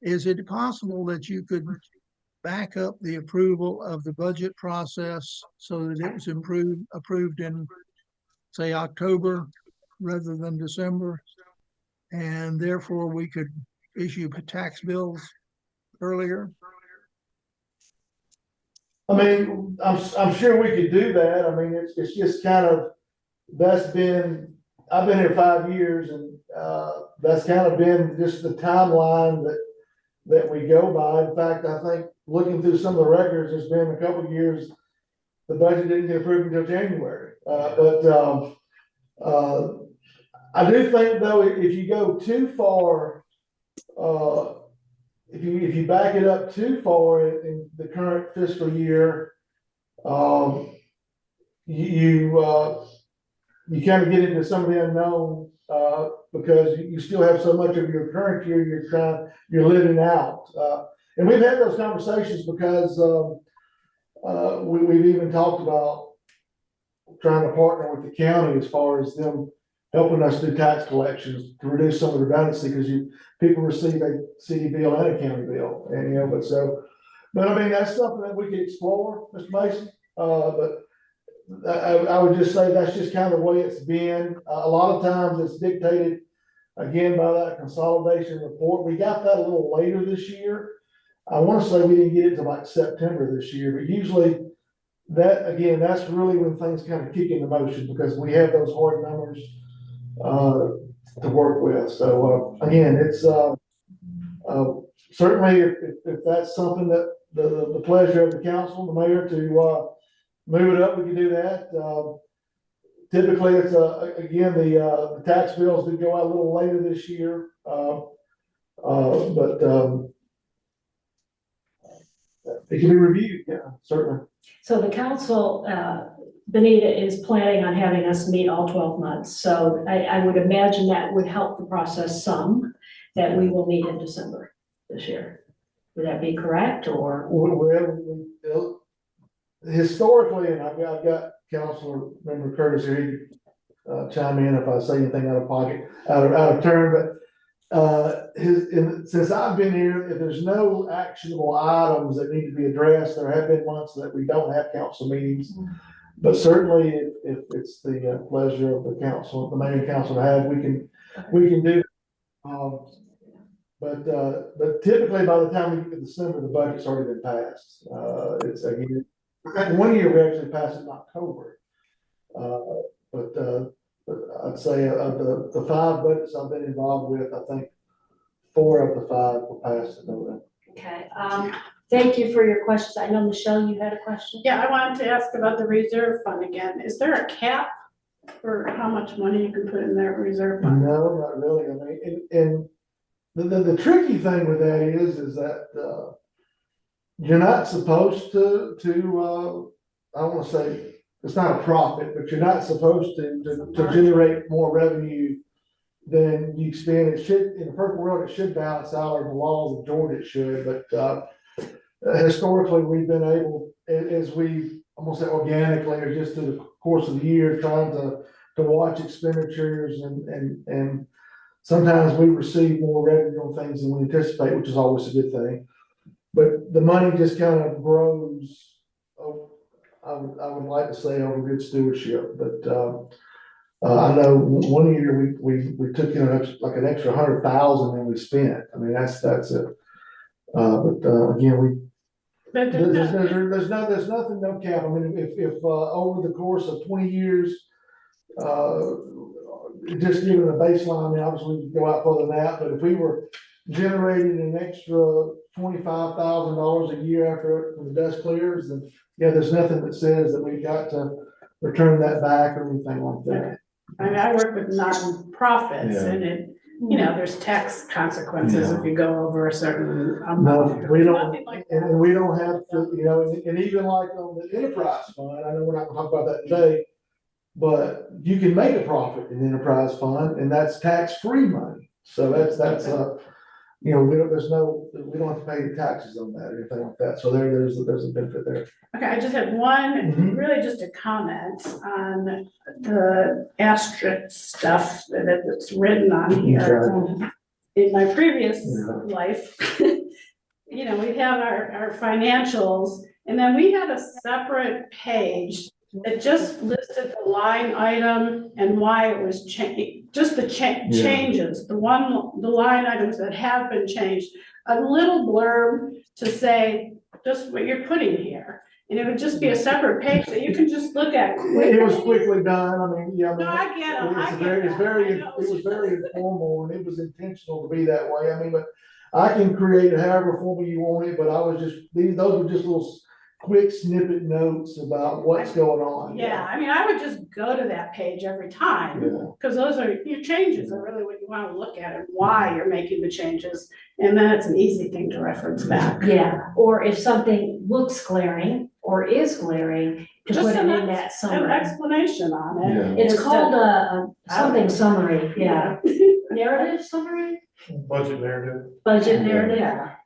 is it possible that you could back up the approval of the budget process so that it was approved in, say, October rather than December, and therefore we could issue tax bills earlier? I mean, I'm sure we could do that. I mean, it's just kind of, I've been here 5 years, and that's kind of been just the timeline that we go by. In fact, I think looking through some of the records, there's been a couple of years the budget didn't get approved until January. But I do think, though, if you go too far, if you back it up too far in the current fiscal year, you kind of get into some of the unknown, because you still have so much of your current year you're living out. And we've had those conversations because we've even talked about trying to partner with the county as far as them helping us do tax collections to reduce some of the redundancy, because people receive a city bill and a county bill, and but I mean, that's something that we could explore, Mr. Mason. But I would just say that's just kind of the way it's been. A lot of times it's dictated again by that consolidation report. We got that a little later this year. I want to say we didn't get it till like September this year, but usually that's really when things kind of kick into motion, because we have those hard numbers to work with. So again, it's certainly if that's something that the pleasure of the council, the mayor, to move it up, we can do that. Typically, it's again, the tax bills do go out a little later this year, but it can be reviewed. Yeah, certainly. So the council, Benita, is planning on having us meet all 12 months. So I would imagine that would help the process some, that we will meet in December this year. Would that be correct, or? Well, historically, and I've got Councilor Member Curtis here, he can chime in if I say anything out of pocket, out of turn, but since I've been here, if there's no actionable items that need to be addressed, there have been months that we don't have council meetings. But certainly, if it's the pleasure of the council, the main council to have, we can do. But typically, by the time we get to December, the budget's already been passed. It's again, one year we actually passed it in October. But I'd say of the 5 budgets I've been involved with, I think 4 of the 5 were passed in November. Okay. Thank you for your questions. I know, Michelle, you had a question. Yeah, I wanted to ask about the reserve fund again. Is there a cap for how much money you can put in that reserve fund? No, not really. I mean, and the tricky thing with that is that you're not supposed to I don't want to say it's not a profit, but you're not supposed to generate more revenue than you spend. It should, in a perfect world, it should balance out, or the laws of Georgia it should, but historically, we've been able, as we almost say organically, or just through the course of the year, trying to watch expenditures, and sometimes we receive more revenue on things than we anticipate, which is always a good thing. But the money just kind of grows. I would like to say over good stewardship, but I know one year we took in like an extra 100,000 and we spent. I mean, that's it. But again, But there's nothing, no cap. I mean, if over the course of 20 years, just giving a baseline, I mean, obviously we could go out further than that, but if we were generating an extra $25,000 a year after the dust clears, then yeah, there's nothing that says that we've got to return that back or anything like that. I mean, I work with nonprofits, Yeah. and it, there's tax consequences if you go over a certain No, amount. we don't, Nothing like that. and we don't have to, and even like on the enterprise fund, I know we're not gonna talk about that today, but you can make a profit in the enterprise fund, and that's tax-free money. So that's we don't have to pay taxes on that or anything like that. So there's a benefit there. Okay, I just have one, really just a comment on the asterisk stuff that's written on here. In my previous life, we have our financials, and then we had a separate page that just listed the line item and why it was changed, just the changes, the line items that have been changed, a little blurb to say just what you're putting here. And it would just be a separate page that you can just look at quickly. It was quickly done. I mean, yeah. No, I get it. It was very informal, and it was intentional to be that way. I mean, but I can create it however formal you want it, but those were just little quick snippet notes about what's going on. Yeah, I mean, I would just go to that page every time, because those are your changes are really what you want to look at and why you're making the changes. And then it's an easy thing to reference back. Yeah, or if something looks glaring or is glaring, to Just put it an in that An summary. explanation on it. Yeah. It's called a something summary, Yeah. narrative summary, Budget narrative. budget narrative.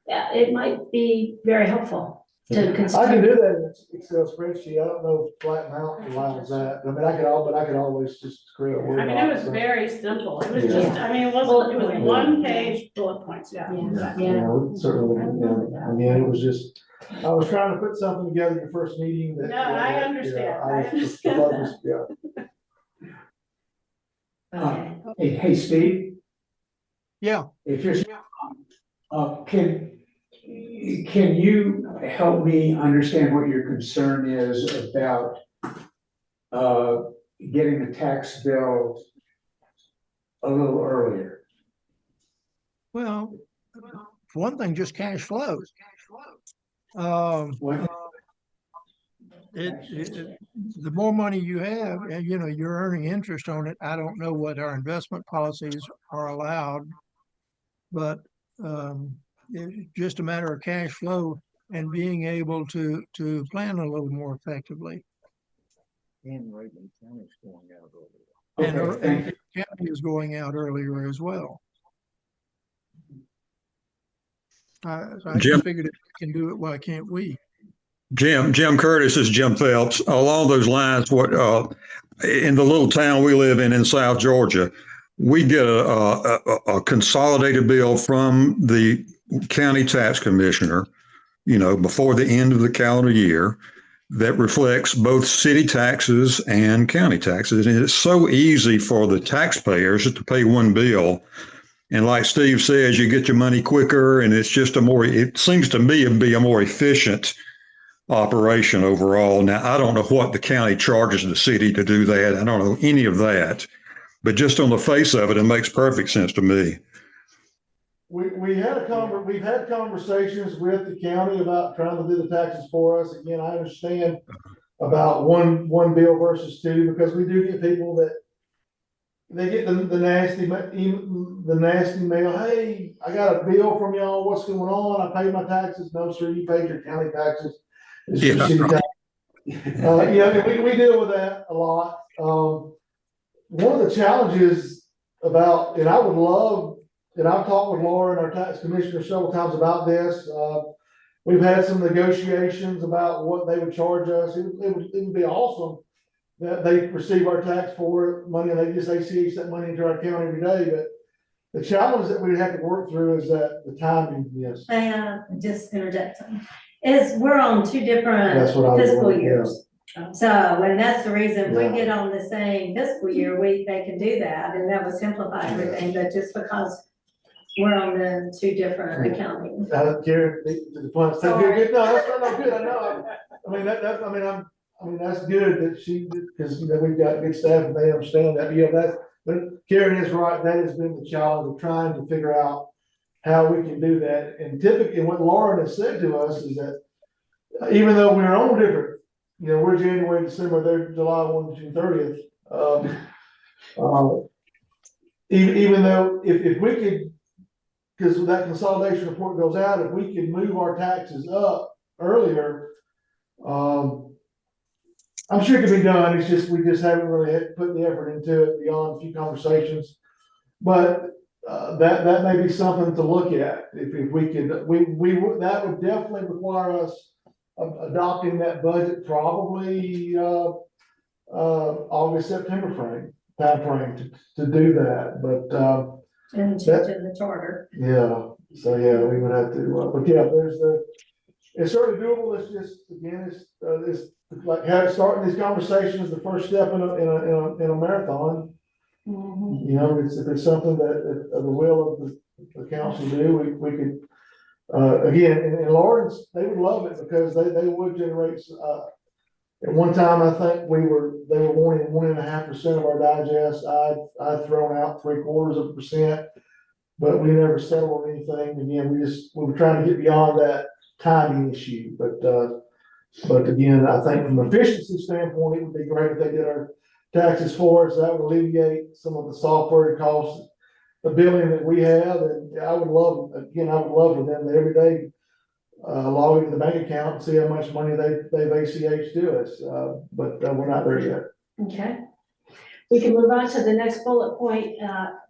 Yeah, it might be very helpful to I consider. can do that in an Excel spreadsheet. I don't know if Black Mountain allows that. I mean, I could always just create a Word I mean, it was doc, so. very simple. It was Yeah. just, I mean, it was one page bullet points, yeah. Yeah. We certainly, again, it was just, I was trying to put something together in the first meeting that. No, I understand. I was- understand Yeah. Okay. Hey, Steve, Yeah, if you're, can you help me understand what your concern is about, getting the tax bill a little earlier? well, for one thing, just cash flows. What? The more money you have, and you're earning interest on it. I don't know what our investment policies are allowed, but it's just a matter of cash flow and being able to plan a little more effectively. And Reagan County's going out earlier. And Okay, thank the county is going out earlier as well. So I Jim? just figured if we can do it, why can't we? Jim Curtis is Jim Phelps. Along those lines, in the little town we live in South Georgia, we get a consolidated bill from the county tax commissioner, before the end of the calendar year, that reflects both city taxes and county taxes. And it's so easy for the taxpayers to pay one bill. And like Steve says, you get your money quicker, and it's just it seems to me to be a more efficient operation overall. Now, I don't know what the county charges the city to do that. I don't know any of that, but just on the face of it, it makes perfect sense to me. We've had conversations with the county about trying to do the taxes for us. Again, I understand about one bill versus two, because we do get people that they get the nasty mail. Hey, I got a bill from y'all. What's going on? I paid my taxes. No, sir, you paid your county taxes. It's your city tax. Yeah, we deal with that a lot. One of the challenges about, and I would love, and I've talked with Laura and our tax commissioner several times about this. We've had some negotiations about what they would charge us. It would be awesome that they receive our tax for money and they just ACH that money into our account every day. But the challenge that we have to work through is that the timing, yes. Just interject something, is we're on two different That's what I was fiscal wondering, yeah. years. So, and that's the reason we Yeah. get on the same fiscal year, they can do that, and that would simplify everything, but just because we're on the two different accounting. Karen, the funds, no, that's not good, I know. I mean, that's good that she, because, we've got good staff and they understand that, but Karen is right, that has been the challenge of trying to figure out how we can do that. And typically, what Lauren has said to us is that even though we're on different, we're January, December, they're July 1 to June 30th. Even though if we could, because when that consolidation report goes out, if we could move our taxes up earlier, I'm sure it could be done. It's just, we just haven't really put the effort into it beyond a few conversations. But that may be something to look at. If we could, that would definitely require us adopting that budget probably August, September time frame to do that. But And changing the charter. yeah, so yeah, we would have to, but yeah, it's certainly doable. It's just, again, it's like starting these conversations, the first step in a marathon. Mhm. If it's something that the will of the council do, we could, again, and Lawrence, they would love it because they would generate, at one time, I think they were wanting 1.5% of our digest. I'd thrown out 0.75%, but we never settled on anything. Again, we were trying to get beyond that timing issue. But again, I think from an efficiency standpoint, it would be great if they did our taxes for us. That would alleviate some of the software costs, the billing that we have. And I would love for them to every day log into the bank account and see how much money they've ACH to us. But we're not there yet. Okay. We can move on to the next bullet point,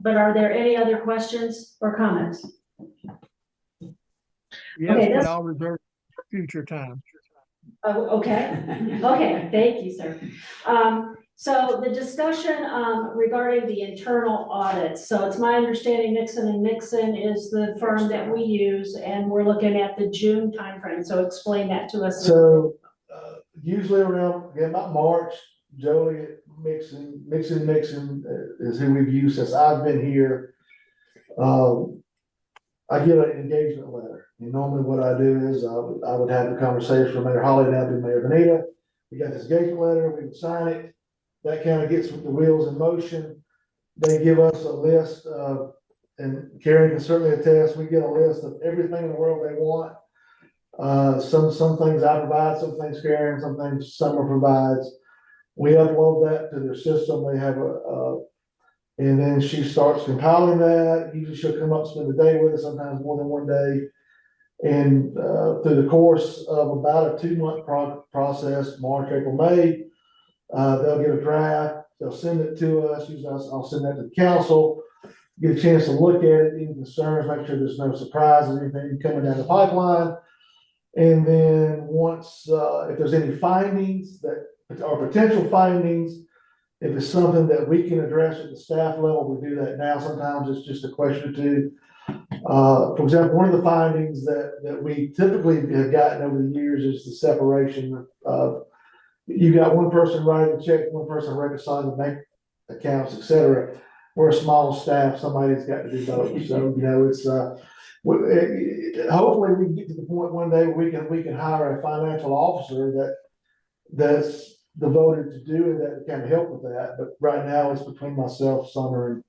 but are there any other questions or comments? Yes, Okay, but I'll reserve future time. Oh, okay. Okay, thank you, sir. So the discussion regarding the internal audits. So it's my understanding Nixon and Nixon is the firm that we use, and we're looking at the June timeframe. So explain that to us. So usually around, again, about March, Jolie Mixon is who we've used since I've been here. I get an engagement letter. And normally what I do is I would have the conversation with Mayor Holly, now to Mayor Benita. We got this engagement letter, we would sign it. That kind of gets the wheels in motion. They give us a list of, and Karen can certainly attest, we get a list of everything in the world they want. Some things I provide, some things Karen, some things Summer provides. We upload that to their system. They have and then she starts compiling that. Usually she'll come up, spend a day with us, sometimes more than one day. And through the course of about a 2-month process, March, April, May, they'll get a draft. They'll send it to us. Usually I'll send that to the council, get a chance to look at it, any concerns, make sure there's no surprises, anything coming down the pipeline. And then once, if there's any findings that are potential findings, if it's something that we can address at the staff level, we do that now. Sometimes it's just a question or two. For example, one of the findings that we typically have gotten over the years is the separation of, you got one person writing the check, one person reconciling the bank accounts, et cetera. We're a small staff, somebody's got to do both. So, it's, hopefully we can get to the point one day where we can hire a financial officer that's devoted to doing that, to kind of help with that. But right now it's between myself, Summer,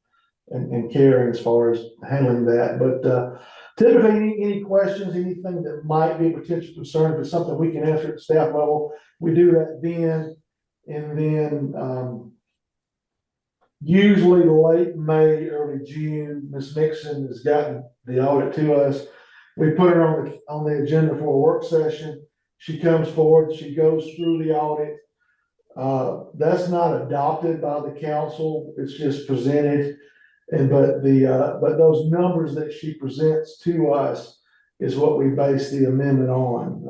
and Karen as far as handling that. But typically any questions, anything that might be a potential concern, if it's something we can answer at the staff level, we do that then. And then usually late May, early June, Ms. Nixon has gotten the audit to us. We put her on the agenda for a work session. she comes forward, she goes through the audit. That's not adopted by the council, it's just presented. But those numbers that she presents to us is what we base the amendment on,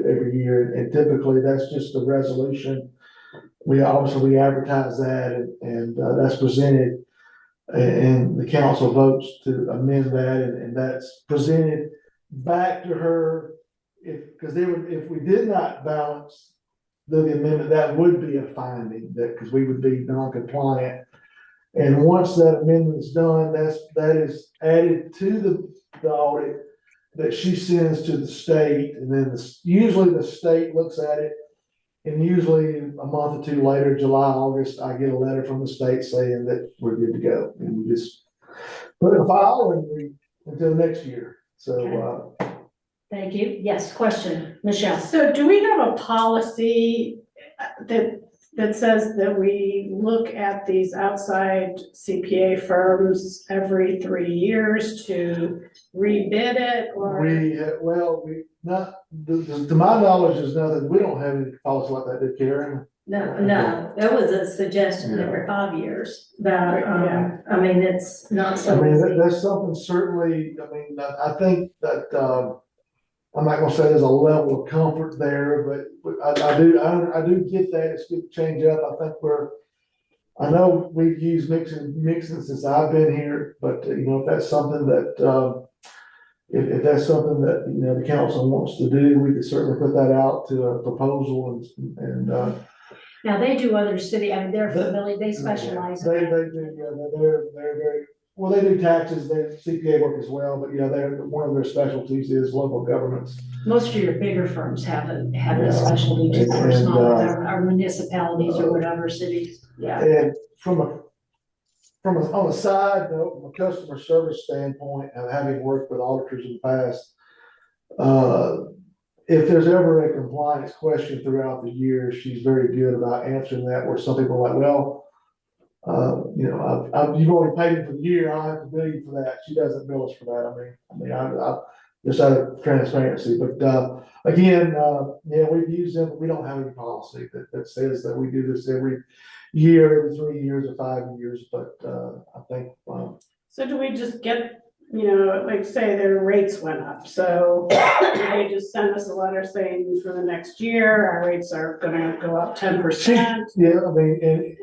every year. And typically, that's just a resolution. We advertise that and that's presented. And the council votes to amend that, and that's presented back to her. If we did not balance the amendment, that would be a finding, because we would be non-compliant. And once that amendment is done, that is added to the audit that she sends to the state, and then usually the state looks at it. And usually a month or two later, July, August, I get a letter from the state saying that we're good to go. And we just put it in a file until next year. So, Thank you. Yes, question, Michelle. So do we have a policy that says that we look at these outside CPA firms every 3 years to rebid it, or? To my knowledge, there's nothing, we don't have any policy like that, did Karen? No, that was a suggestion every 5 years, but, Yeah. I mean, it's not I so mean, easy. that's something certainly, I mean, I think that, I'm not gonna say there's a level of comfort there, but I do get that, it's good to change up, I know we've used mixing since I've been here, but, if that's something that, if that's something that, the council wants to do, we could certainly put that out to a proposal and. Now, they do other city, I mean, they're familiar, they specialize. They do, yeah, they're very, well, they do taxes, they CPA work as well, but yeah, one of their specialties is local governments. Most of your bigger firms have a Yeah. specialty, just for And, smaller government, or municipalities or whatever cities, yeah. And on a side note, from a customer service standpoint, and having worked with auditors in the past, if there's ever a compliance question throughout the year, she's very good about answering that, where some people are like, well, you've already paid me for the year, I'll have to bill you for that. She doesn't bill us for that. I just out of transparency, but, again, yeah, we've used them, but we don't have any policy that says that we do this every year, every 3 years or 5 years, but, I think, So do we just get, like say their rates went up, so they just send us a letter saying for the next year, our rates are gonna go up 10%? yeah, I mean, and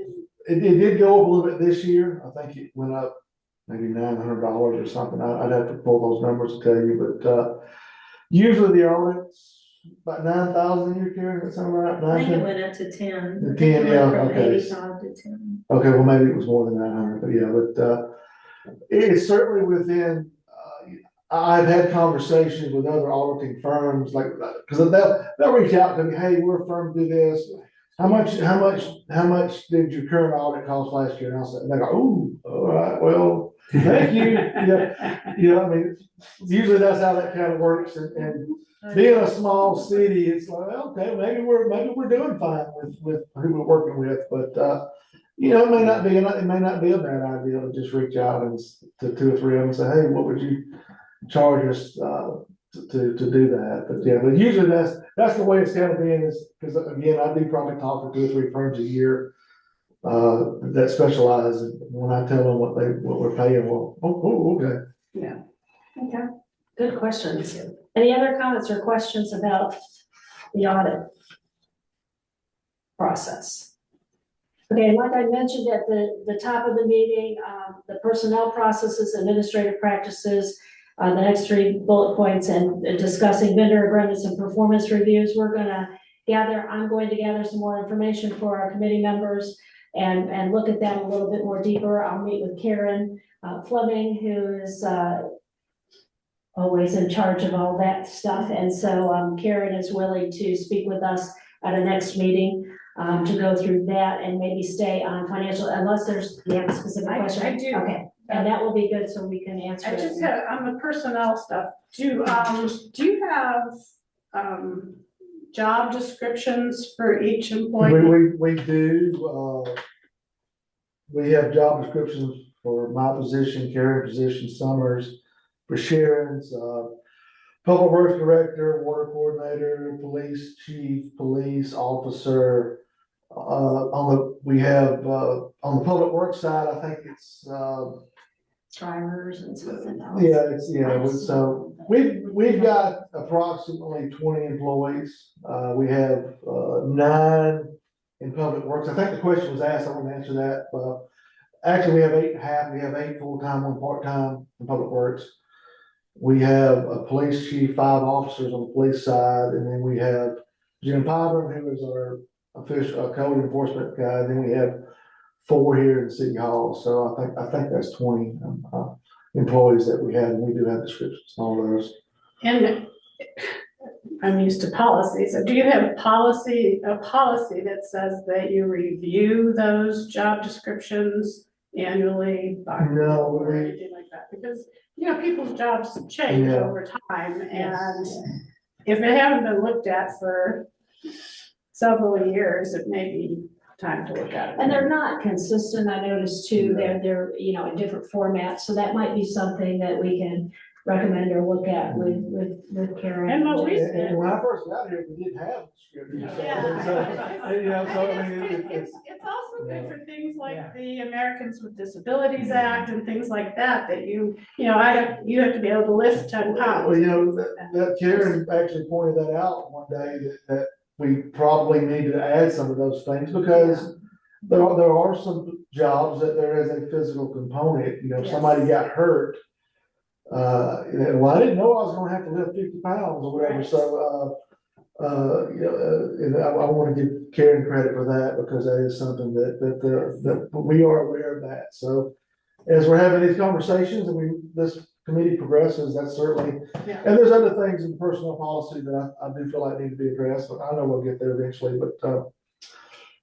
it did go up a little bit this year. I think it went up maybe $900 or something. I'd have to pull those numbers to tell you, but, usually the audit's about 9,000 a year, Karen, that sound right? I think it 9,000? went up to 10. The I think 10, it yeah, went from okay. 85 to 10. Okay, well, maybe it was more than 900, but yeah, it's certainly within, I've had conversations with other auditing firms, like, because they'll reach out to me, hey, we're a firm, do this. How much did your current audit cost last year? And I'll say, and they go, ooh, all right, well, thank you. I mean, usually that's how that kind of works, and being a small city, it's like, okay, maybe we're doing fine with who we're working with, but, it may not be a bad idea to just reach out to 2 or 3 of them and say, hey, what would you charge us, to do that? But yeah, but usually that's the way it's kind of been, is because again, I do probably talk to 2 or 3 firms a year, that specialize, and when I tell them what we're paying, well, okay. Yeah. Okay, good questions. Any other comments or questions about the audit process? Okay, like I mentioned at the top of the meeting, the personnel processes, administrative practices, the next 3 bullet points, and discussing vendor agreements and performance reviews. I'm going to gather some more information for our committee members and look at that a little bit more deeper. I'll meet with Karen Fleming, who is always in charge of all that stuff. And so Karen is willing to speak with us at a next meeting to go through that and maybe stay on financial, unless you have a specific question. I do. Okay, and that will be good, so we can answer I it. just have, on the personnel stuff, do you have, job descriptions for each employee? We do, we have job descriptions for my position, Karen's position, Summers, for Sharon's, public works director, water coordinator, police chief, police officer. On the public works side, I think it's, Drivers and something else. so we've got approximately 20 employees. We have, 9 in public works. I think the question was asked, I want to answer that. Actually, we have 8 and a half. We have 8 full-time, 1 part-time in public works. We have a police chief, 5 officers on the police side, and then we have Jim Piper, who is our official code enforcement guy. And then we have 4 here in City Hall. So I think that's 20 employees that we have, and we do have descriptions on all those. And I'm used to policies. So do you have a policy that says that you review those job descriptions annually? No, Or anything like that? Because, people's jobs change Yeah. over time, and if they haven't been looked at for several years, it may be time to look at it. And they're not consistent, I noticed too, they're, in different formats, so that might be something that we can recommend or look at with Karen. And what we And when I first got here, we didn't have descriptions. It's also good for things like the Americans with Disabilities Act and things like that, you have to be able to lift 10 pounds. Well, that Karen actually pointed that out one day, that we probably need to add some of those things, because there are some jobs that there is a physical component. If somebody got hurt, I didn't know I was gonna have to lift 50 pounds or whatever, Right. so, and I wanna give Karen credit for that, because that is something that we are aware of that. So as we're having these conversations and this committee progresses, that's certainly, Yeah. and there's other things in personnel policy that I do feel like need to be addressed, but I know we'll get there eventually, but,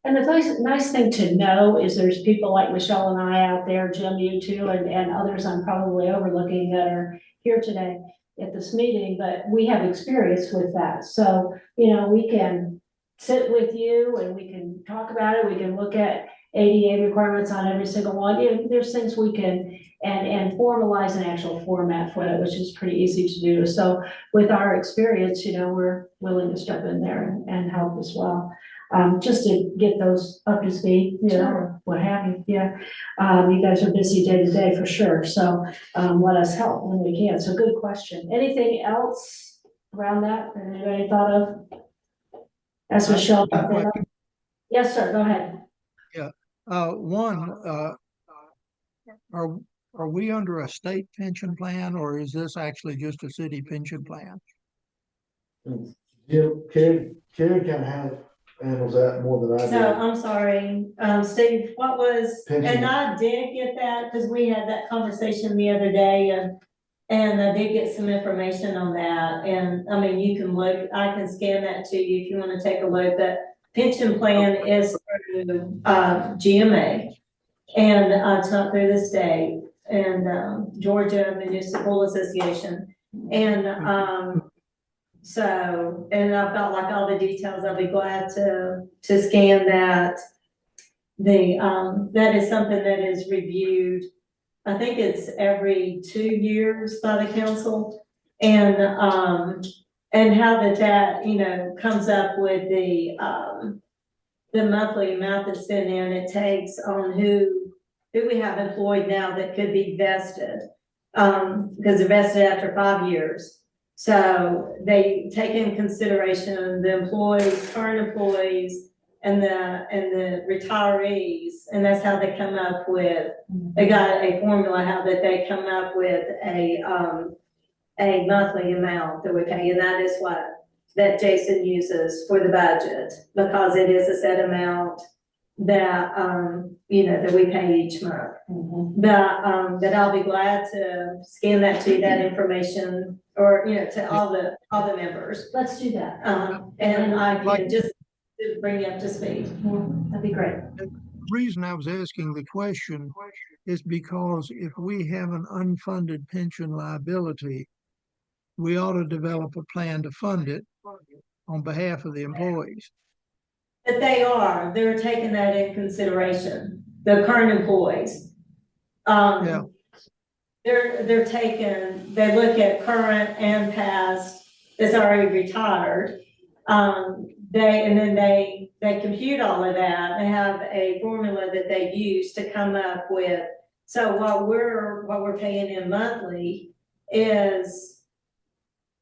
And the nice thing to know is there's people like Michelle and I out there, Jim, you too, and others I'm probably overlooking that are here today at this meeting, but we have experience with that. So, we can sit with you and we can talk about it. We can look at ADA requirements on every single one. There's things we can, and formalize an actual format for that, which is pretty easy to do. So with our experience, we're willing to step in there and help as well. Just to get those up to speed, or what have you, you guys are busy day to day for sure, so, let us help when we can, so good question. Anything else around that, that anybody thought of? As Michelle. Yes, sir, go ahead. Are we under a state pension plan, or is this actually just a city pension plan? Karen kind of handles that more than I do. So I'm sorry, Steve, what was, Pension. and I did get that because we had that conversation the other day, and I did get some information on that. And I mean, you can look, I can scan that to you if you want to take a look. But pension plan is through GMA, and it's not through the state, and Georgia Municipal Association, and so, and I've got like all the details. I'll be glad to scan that. That is something that is reviewed. I think it's every 2 years by the council, and how that comes up with the monthly amount that's been in. It takes on who we have employed now that could be vested, because they're vested after 5 years. So they take in consideration the employees, current employees, and the retirees, and that's how they come up with. They got a formula how that they come up with a monthly amount that we pay, and that is what that Jason uses for the budget, because it is a set amount that that we pay each month. That I'll be glad to scan that to you, that information, or to all the members. Let's do that. And I can just bring you up to speed. That'd be great. The reason I was asking the question is because if we have an unfunded pension liability, we ought to develop a plan to fund it on behalf of the employees. But they're taking that in consideration, the current employees. Yeah. they look at current and past that's already retired. And then they compute all of that. They have a formula that they use to come up with. So what we're paying in monthly is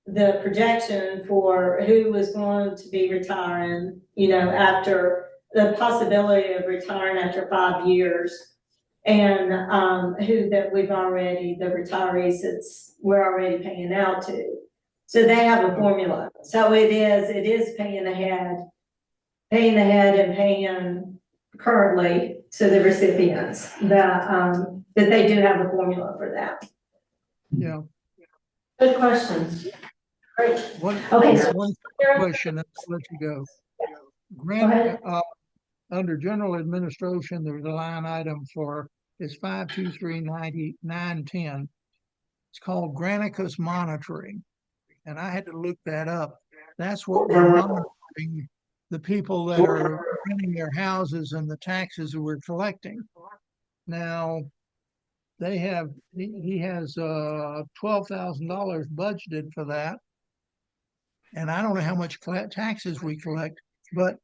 the projection for who was going to be retiring, after the possibility of retiring after 5 years. And who that we've already, the retirees we're already paying out to. So they have a formula. So it is paying ahead and paying currently to the recipients that they do have a formula for that. Yeah. Good question. Great. One Okay, question, and I'll let you go. Go ahead. Under general administration, there's a line item for, it's 523.9910. It's called Granicus monitoring. And I had to look that up. That's what we're monitoring, the people that are renting their houses and the taxes that we're collecting. Now, he has $12,000 budgeted for that. And I don't know how much taxes we collect, but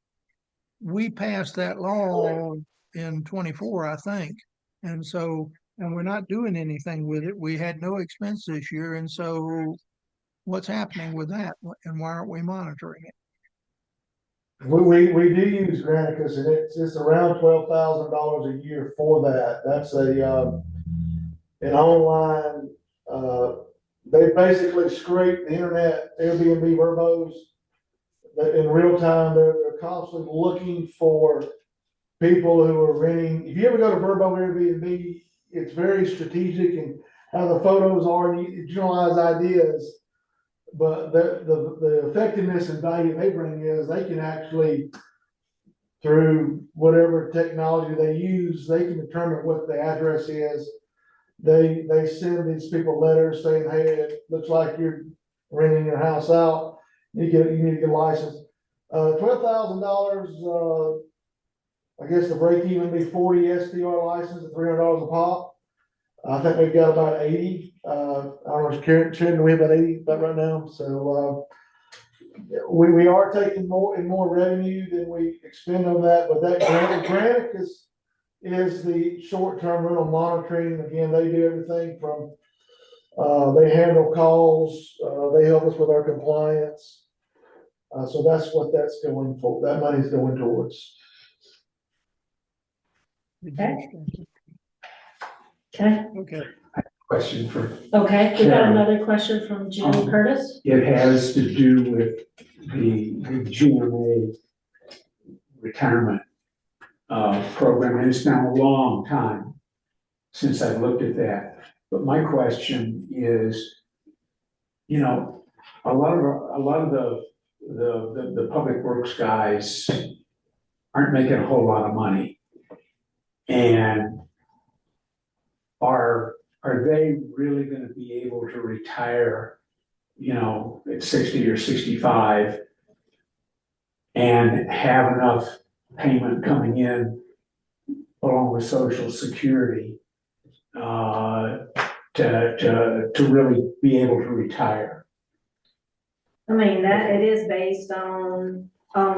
we passed that law in 24, I think. And we're not doing anything with it. We had no expense this year. And so what's happening with that? And why aren't we monitoring it? We do use Granicus, and it's around $12,000 a year for that. That's an online, they basically scrape the internet, Airbnb verbos, that in real time, they're constantly looking for people who are renting. If you ever go to Verbo Airbnb, it's very strategic and how the photos are, and you generalize ideas. But the effectiveness and value they bring is they can actually, through whatever technology they use, they can determine what the address is. They send these people letters saying, hey, it looks like you're renting your house out. You need to get a license. $12,000, I guess the break even be 40 SDR license at $300 a pop. I think we've got about 80. I don't know, Sharon, we have about 80 right now. So we are taking more revenue than we expend on that. But that grant is the short-term rental monitoring. Again, they do everything from they handle calls, they help us with our compliance. So that's what that's going for. That money's going towards. Okay. Question for, Okay, we got another question from Jim Curtis. it has to do with the GMA retirement program, and it's been a long time since I've looked at that. But my question is, a lot of the public works guys aren't making a whole lot of money. And are they really going to be able to retire, at 60 or 65 and have enough payment coming in along with Social Security to really be able to retire? I mean, that it is based on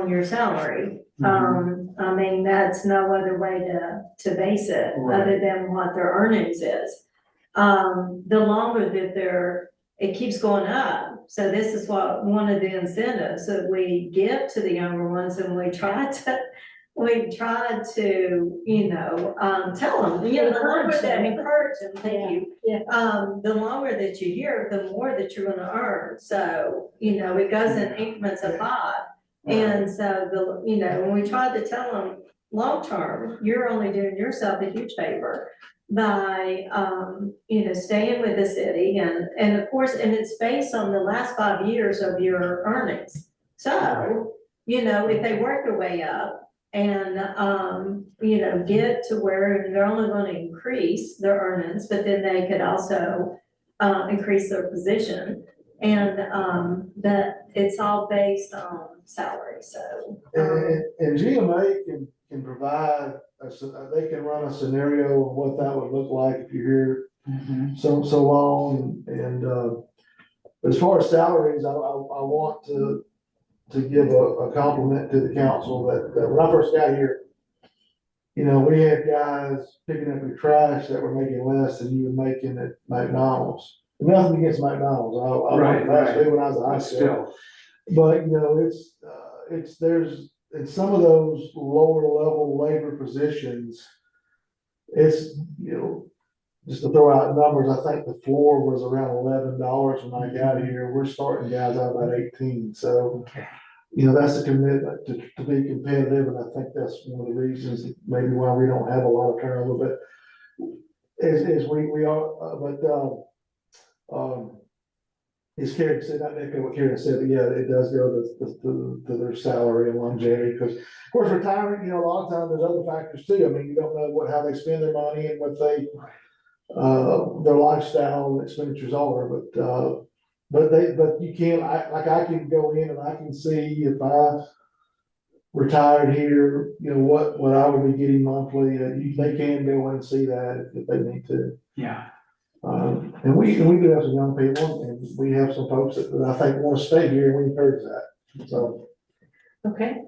your salary. I mean, that's no other way to base it other than what their earnings is. The longer that it keeps going up. So this is one of the incentives that we give to the younger ones, and we try to, tell them, the longer that encourage them, thank you. The longer that you hear, the more that you're gonna earn. So, it goes in increments of 5. And so when we try to tell them long-term, you're only doing yourself a huge favor by, staying with the city and of course, and it's based on the last 5 years of your earnings. So, if they work their way up and, get to where they're only going to increase their earnings, but then they could also, increase their position. And, that it's all based on salary, so. And GMA can provide, they can run a scenario of what that would look like if you're here so long, and as far as salaries, I want to give a compliment to the council that when I first got here, you know, we had guys picking up the trash that were making less than you were making at McDonald's. Nothing against McDonald's, I Right, worked fast right. food when I was in high But school. still, But, you know, in some of those lower level labor positions, it's, you know, just to throw out numbers, I think the floor was around $11 when I got here. We're starting guys out about 18, so. okay. You know, that's a commitment to be competitive, and I think that's one of the reasons maybe why we don't have a lot of turnover, but is we are, as Karen said, not echo what Karen said, but yeah, it does go to their salary and longevity, because of course, retirement, you know, a lot of times there's other factors too. I mean, you don't know how they spend their money and what their lifestyle and expenditures are, but you can, I can go in and I can see if I retired here, you know, what I would be getting monthly. They can go and see that if they need to. Yeah. And we do have some young people, and we have some folks that I think want to stay here, and we encourage that, so. Okay,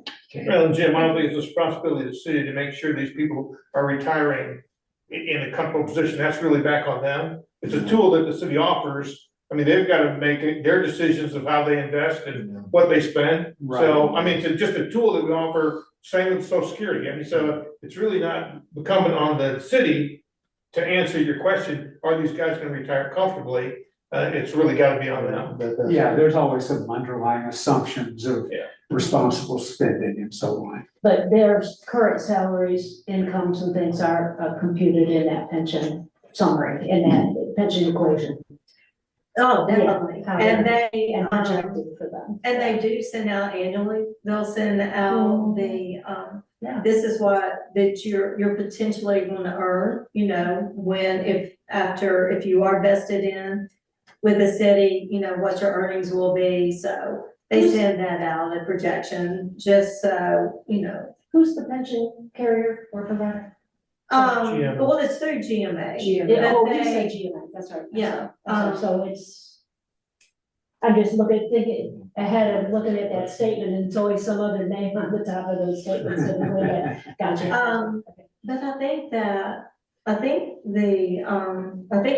Well, Jim, I don't think it's a responsibility of the city to make sure these people are retiring in a comfortable position. That's really back on them. It's a tool that the city offers. I mean, they've got to make their decisions of how they invest and what they spend. So, I mean, it's just a tool that we offer, same with Social Security. I mean, so it's really not incumbent on the city to answer your question, are these guys gonna retire comfortably? It's really gotta be on them. Yeah, there's always some underlying assumptions of Yeah. responsible spending and so on. but their current salaries, incomes and things are computed in that pension summary, in that pension equation. Oh, Yeah. definitely. And they, And projected for them. and they do send out annually, they'll send out the, Yeah. this is what, that you're potentially gonna earn, you know, if you are vested in with the city, you know, what your earnings will be, so they send that out, a projection, just so, you know. Who's the pension carrier or provider? GMA. Well, it's through GMA. Yeah, but oh, you they- said GMA, that's right. Yeah, So it's, I'm just thinking ahead of looking at that statement, and it's always some other name on the top of those statements. Gotcha. But I think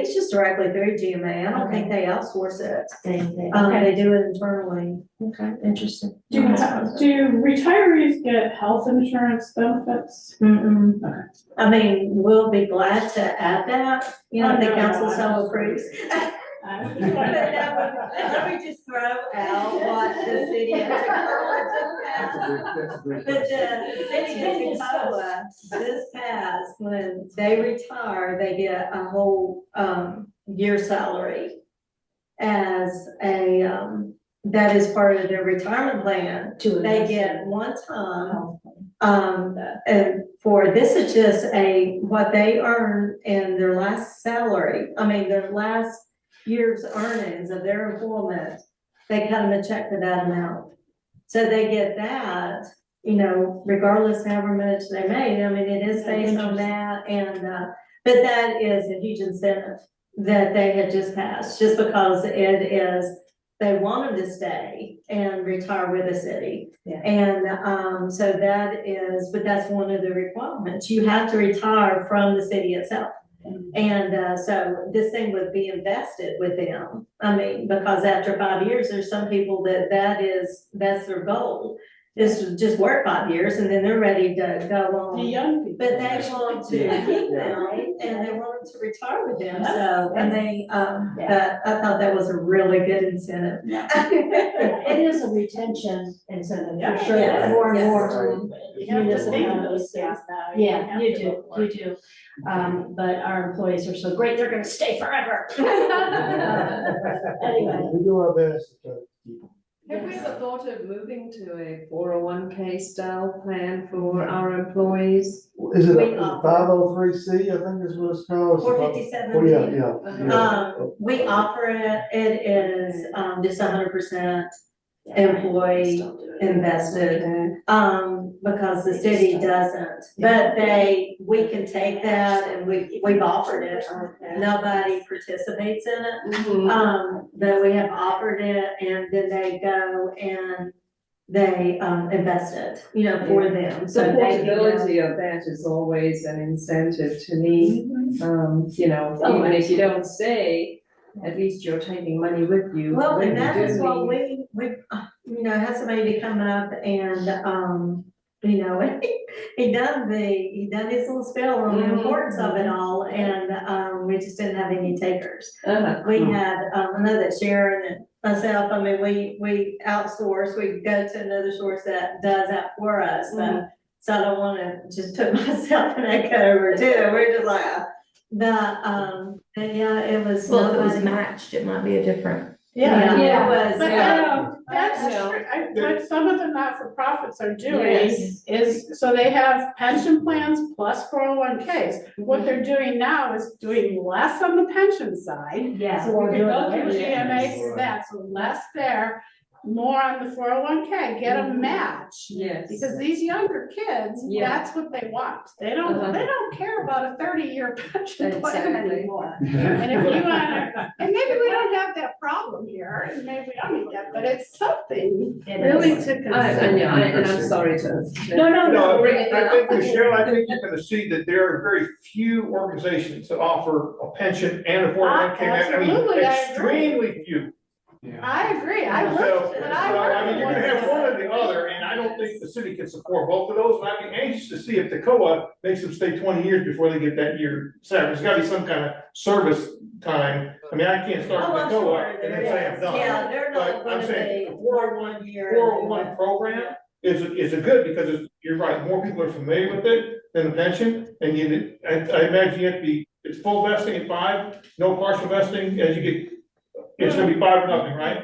it's just directly through GMA. I don't think they outsource it. Same thing. They do it internally. Okay, interesting. Do retirees get health insurance benefits? Mm-mm. Okay. I mean, we'll be glad to add that, you know, if the Oh, no, council no, so approves. I- But let me just throw out what the city of Tacoma just passed. That's a great But question. the city of Tacoma just passed, when they retire, they get a whole, year salary as that is part of their retirement plan. They get one time, and this is just what they earn in their last salary, their last year's earnings of their employment, they cut them a check for that amount. So they get that, you know, regardless of however much they made. I mean, it is based on that, and, but that is a huge incentive that they had just passed, just because they want them to stay and retire with the city. Yeah. And, so but that's one of the requirements. You have to retire from the city itself. And so this thing would be invested with them. I mean, because after 5 years, there's some people that's their goal, is to just work 5 years and then they're ready to go The on. young people. But they want to keep them and they want them to retire with them, so, and I thought that was a really good incentive. It is a retention incentive, Yeah. for sure, Yes, more and yes. more You have to think of those municipalities. things now. Yeah, have you to do, look for you it. do. But our employees are so great, they're gonna stay forever. Anyway. We do our best to try to keep them. Have we ever thought of moving to a 401k style plan for our employees? Is it We a offer- 503C, I think is what it's called? 457. Oh, yeah. We offer it, it is, just 100%. employee invested, because the city doesn't. But we can take that and we've offered it. Nobody participates in it. But we have offered it, and then they go and they invest it, for them. The So they can go. portability of that is always an incentive to me. Oh, Even if you don't stay, at least you're taking money with you. Well, when and you that do is what leave. we had somebody to come up and, he done his little spiel on the importance of it all, and, we just didn't have any takers. We had, I know that Sharon and myself, we outsource, we go to another source that does that for us, but, so I don't wanna just put myself in that category too, we're just like, but yeah, it was. Well, if it was nobody- matched, it might be a different. Yeah, Yeah. it was. But that's Yeah. true. What some of the not-for-profits are doing Yes. is, so they have pension plans plus 401ks. What they're doing now is doing less on the pension side. Yeah. So we can go through GMA through that, so less there, more on the 401k, get a match. Yes. Because these younger kids, Yeah. that's what they want. They don't care about a 30-year pension plan Exactly. anymore. And if you wanna, and maybe we don't have that problem here, and maybe we don't need that, but it's something really to consider. And I'm sorry to. No, Bring it I think, up. Michelle, I think you're gonna see that there are very few organizations that offer a pension and a 401k. Absolutely, I agree. Extremely few. I agree, I So, worked, but I worked. you're gonna have one or the other, and I don't think the city can support both of those, and I'd be anxious to see if Toccoa makes them stay 20 years before they get that year salary. There's gotta be some kind of service time. I mean, I can't start Oh, I'm Toccoa sure and there then say I'm is. done. Yeah, they're But not I'm gonna saying be for 1 year. 401 program is a good, because you're right, more people are familiar with it than the pension, and I imagine you have to be, it's full vesting at 5, no partial vesting as you get, it's gonna be 5 or nothing, right?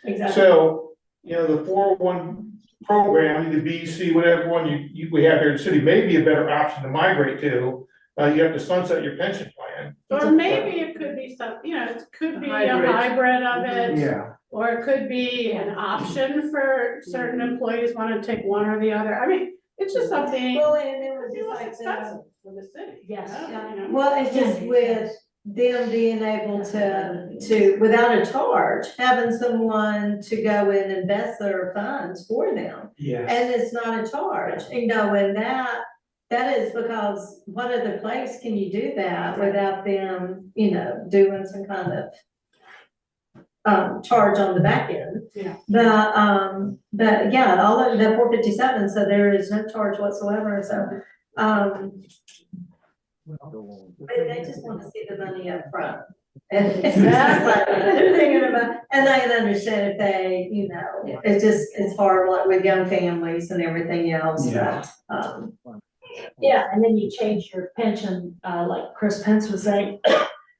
Exactly. So, the 401 program, either B, C, whatever one we have here in the city, may be a better option to migrate to. You have to sunset your pension plan. Or maybe it could be some, it could be a Hybrid. hybrid of it. Yeah, Or it could be an option for certain employees wanna take one or the other. I mean, it's just something, Well, and it was it's just less like expensive for the city. Yes. well, it's just with them being able to, without a charge, having someone to go and invest their funds for them. yes. And it's not a charge, and that is because what other place can you do that without them, doing some kind of charge on the back end? Yeah. But yeah, all of the 457, so there is no charge whatsoever, so, they just want to see the money up front. And that's what they're thinking about, and I can understand if they, it's hard, like with young families and everything else, Yeah. but, Yeah, and then you change your pension, like Chris Pence was saying,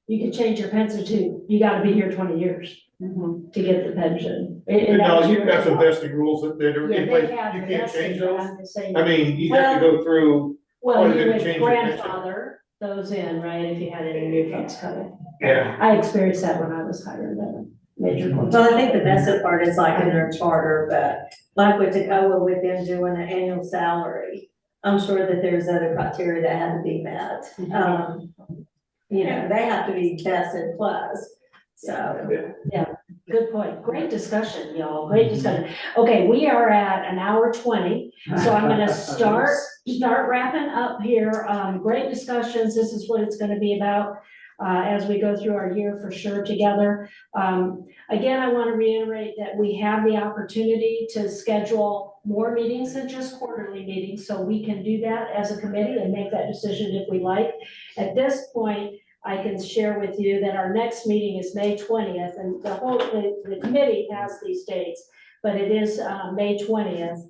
you can change your pension to, you gotta be here 20 years to get the pension. You've got some vesting rules that are Yeah, in they place, have you the can't vesting, change but those. I'm just saying. I mean, you have to go through, Well, or you they would change your pension. grandfather those in, right, if you had any new folks coming. yeah. I experienced that when I was hired at a major well, I corporation. think the best part is like in their charter, but like with Toccoa, with them doing an annual salary, I'm sure that there's other criteria that had to be met. They have to be vested plus, so. Good point. Great discussion, y'all. Great discussion. Okay, we are at an hour 20, so I'm gonna start wrapping up here. Great discussions. This is what it's gonna be about as we go through our year for sure together. Again, I want to reiterate that we have the opportunity to schedule more meetings than just quarterly meetings, so we can do that as a committee and make that decision if we like. At this point, I can share with you that our next meeting is May 20th, and the committee has these dates, but it is May 20th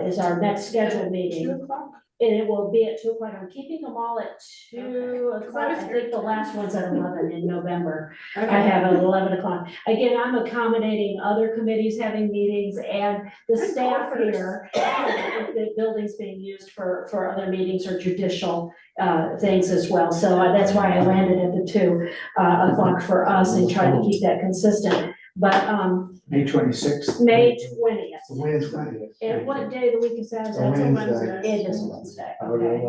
is our next scheduled meeting. 2 o'clock? And it will be at 2 o'clock. I'm keeping them all at 2 o'clock. I think the last one's at 11 in November. I have at 11 o'clock. Again, I'm accommodating other committees having meetings and the staff here. The building's being used for other meetings or judicial things as well. So that's why I landed at the 2 o'clock for us and trying to keep that consistent. But, May 26th. May 20th. Wednesday. And what day of the week is that? Is that a Wednesday. It is Wednesday, okay.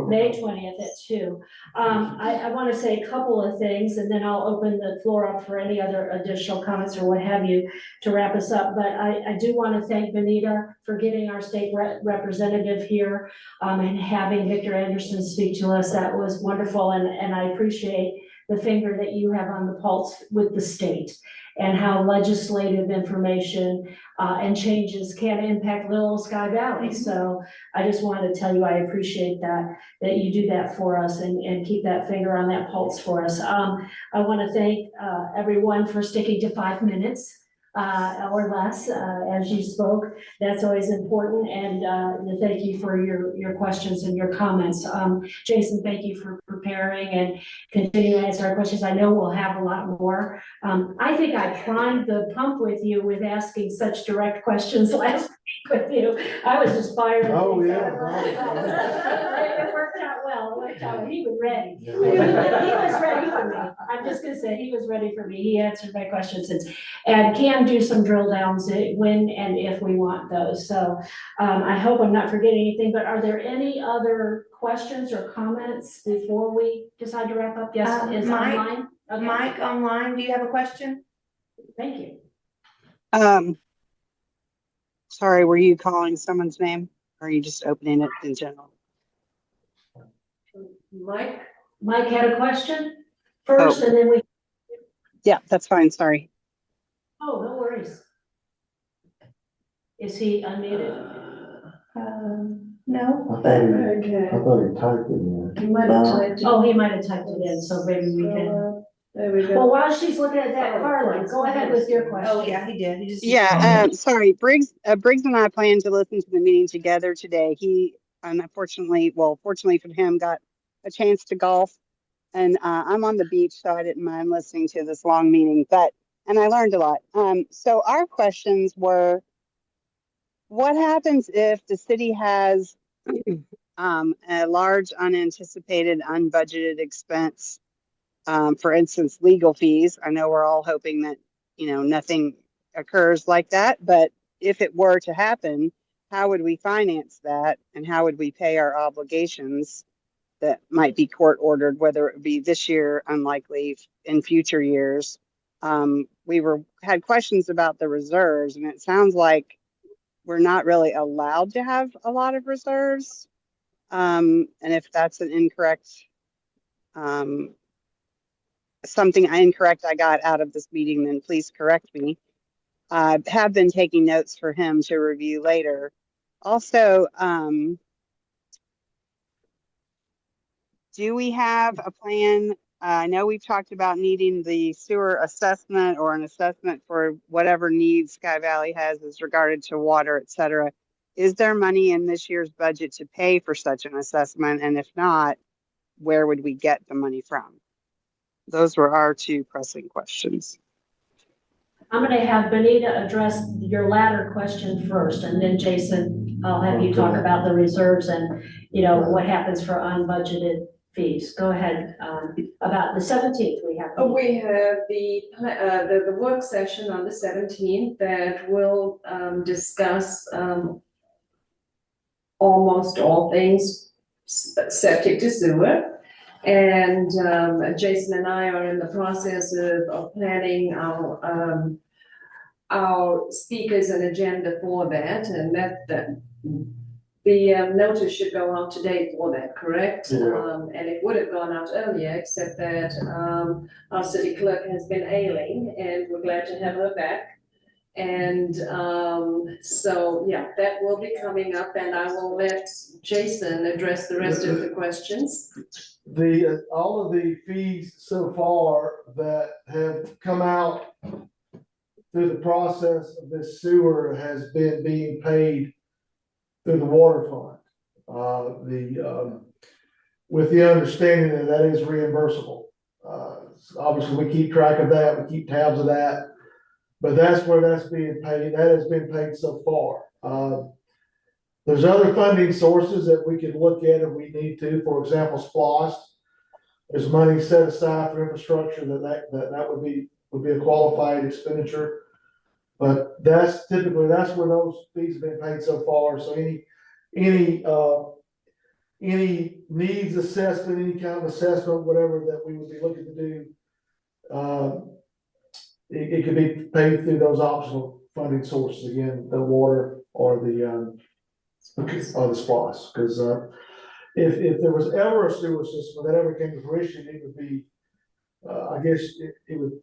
May 20th at 2. I want to say a couple of things, and then I'll open the floor up for any other additional comments or what have you to wrap us up. But I do want to thank Benita for getting our state representative here, and having Victor Anderson speak to us. That was wonderful, and I appreciate the finger that you have on the pulse with the state, and how legislative information and changes can impact little Sky Valley. So I just wanted to tell you, I appreciate that you do that for us and keep that finger on that pulse for us. I want to thank everyone for sticking to 5 minutes or less as you spoke. That's always important. And thank you for your questions and your comments. Jason, thank you for preparing and continuing to answer our questions. I know we'll have a lot more. I think I primed the pump with you with asking such direct questions last week with you. I was just fired. Oh, yeah. It worked out well. He was ready. He was ready for me. I'm just gonna say, he was ready for me. He answered my questions and can do some drill downs when and if we want those. So I hope I'm not forgetting anything, but are there any other questions or comments before we decide to wrap up? Yes, it's Mike, online. Okay. Mike online, do you have a question? Thank you. Sorry, were you calling someone's name or are you just opening it in general? Mike had a question first, and then we. Yeah, that's fine. Sorry. Oh, no worries. Is he unmuted? No. Okay. I thought he typed it in. You might have typed it. Oh, he might have typed it in, so maybe we can. There we go. Well, while she's looking at that, Carla, go ahead with your question. Oh, yeah, he did. He just. Yeah, sorry. Briggs and I plan to listen to the meeting together today. He fortunately for him, got a chance to golf, and I'm on the beach, so I didn't mind listening to this long meeting, and I learned a lot. So our questions were, what happens if the city has a large unanticipated, unbudgeted expense? For instance, legal fees. I know we're all hoping that, nothing occurs like that, but if it were to happen, how would we finance that? And how would we pay our obligations that might be court ordered, whether it be this year, unlikely in future years? We had questions about the reserves, and it sounds like we're not really allowed to have a lot of reserves. And if that's an incorrect, something incorrect I got out of this meeting, then please correct me. I have been taking notes for him to review later. Also, do we have a plan? I know we've talked about needing the sewer assessment or an assessment for whatever needs Sky Valley has as regarded to water, et cetera. Is there money in this year's budget to pay for such an assessment? And if not, where would we get the money from? Those were our 2 pressing questions. I'm going to have Benita address your latter question first, and then Jason, I'll have you talk about the reserves and, what happens for unbudgeted fees. Go ahead. About the 17th we have. We have the work session on the 17th that will discuss almost all things septic to sewer. And Jason and I are in the process of planning our speakers and agenda for that, and the notice should go out today for that, correct? Yeah. And it would have gone out earlier, except that our city clerk has been ailing, and we're glad to have her back. And so, yeah, that will be coming up, and I will let Jason address the rest of the questions. All of the fees so far that have come out through the process of this sewer has been being paid through the water fund. With the understanding that is reimbursable. Obviously, we keep track of that, we keep tabs of that. But that's where that's being paid. That has been paid so far. There's other funding sources that we could look at if we need to. For example, SPLOST. There's money set aside for infrastructure that would be a qualified expenditure. But that's typically, that's where those fees have been paid so far, so any needs assessment, any kind of assessment, whatever that we would be looking to do, it could be paid through those optional funding sources, again, the water or the SPOS, because, if there was ever a sewer system that ever came to fruition, it would be, I guess, it would,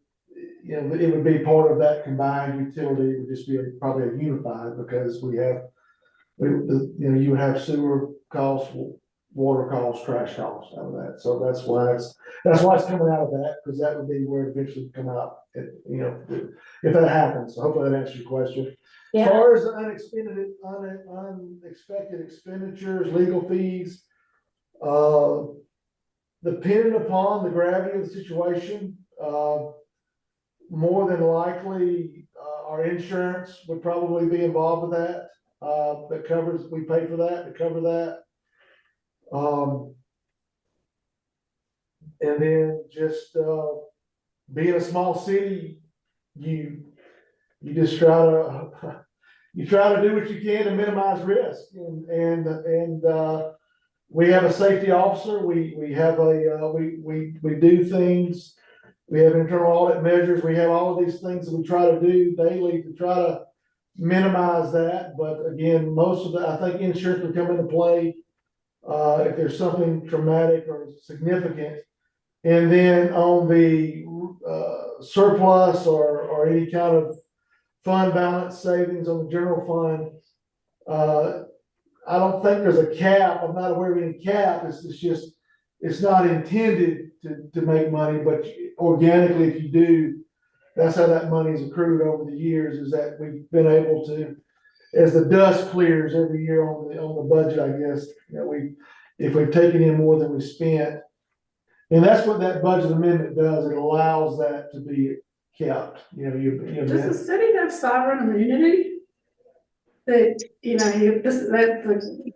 you know, it would be part of that combined utility. It would just be probably a unified, because you know, you would have sewer costs, water costs, trash costs out of that. So that's why it's coming out of that, because that would be where it eventually come out, you know, if that happens. So hopefully that answers your question. As Yeah, far as unexpected expenditures, legal fees, depending upon the gravity of the situation, more than likely, our insurance would probably be involved with that. That covers, we pay for that, to cover that. And then just, being a small city, you just you try to do what you can to minimize risk, and we have a safety officer, we have we do things, we have internal audit measures, we have all of these things that we try to do daily to try to minimize that. But again, most of I think insurance would come into play, if there's something traumatic or significant. And then on the, surplus or any kind of fund balance savings on the general fund, I don't think there's a cap. I'm not aware of any cap. It's just, it's not intended to make money, but organically, if you do, that's how that money's accrued over the years, is that we've been able to, as the dust clears every year on the budget, I guess, you know, if we've taken in more than we spent. And that's what that budget amendment does. It allows that to be kept, you know, Does the city have sovereign immunity? That, you know,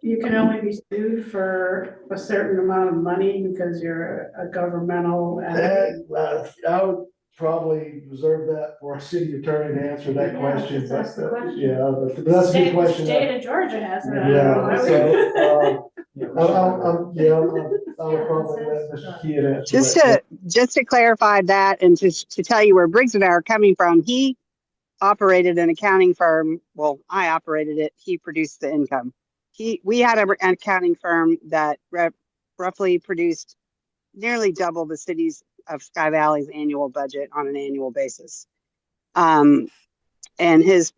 you can only be sued for a certain amount of money because you're a governmental entity? I would probably reserve that for our city attorney to answer that Yeah, question. just ask the question. Yeah, but that's a good question. State of Georgia has it. Yeah, so, I would probably let Mr. Kidd answer that. Just to clarify that, and to tell you where Briggs and I are coming from, he operated an accounting firm. Well, I operated it. He produced the income. We had an accounting firm that roughly produced nearly double the cities of Sky Valley's annual budget on an annual basis. And his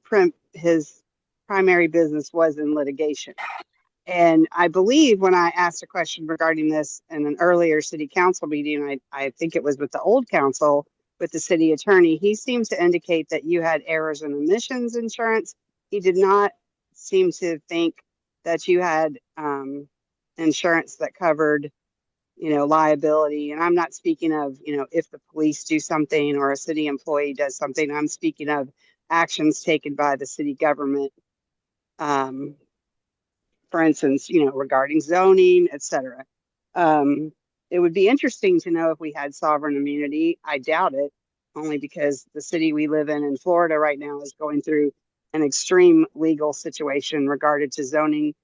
primary business was in litigation. And I believe when I asked a question regarding this in an earlier city council meeting, I think it was with the old council, with the city attorney, he seemed to indicate that you had errors and omissions insurance. He did not seem to think that you had insurance that covered, you know, liability. And I'm not speaking of, you know, if the police do something or a city employee does something. I'm speaking of actions taken by the city government. For instance, you know, regarding zoning, etc. It would be interesting to know if we had sovereign immunity. I doubt it, only because the city we live in Florida right now is going through an extreme legal situation regarding to zoning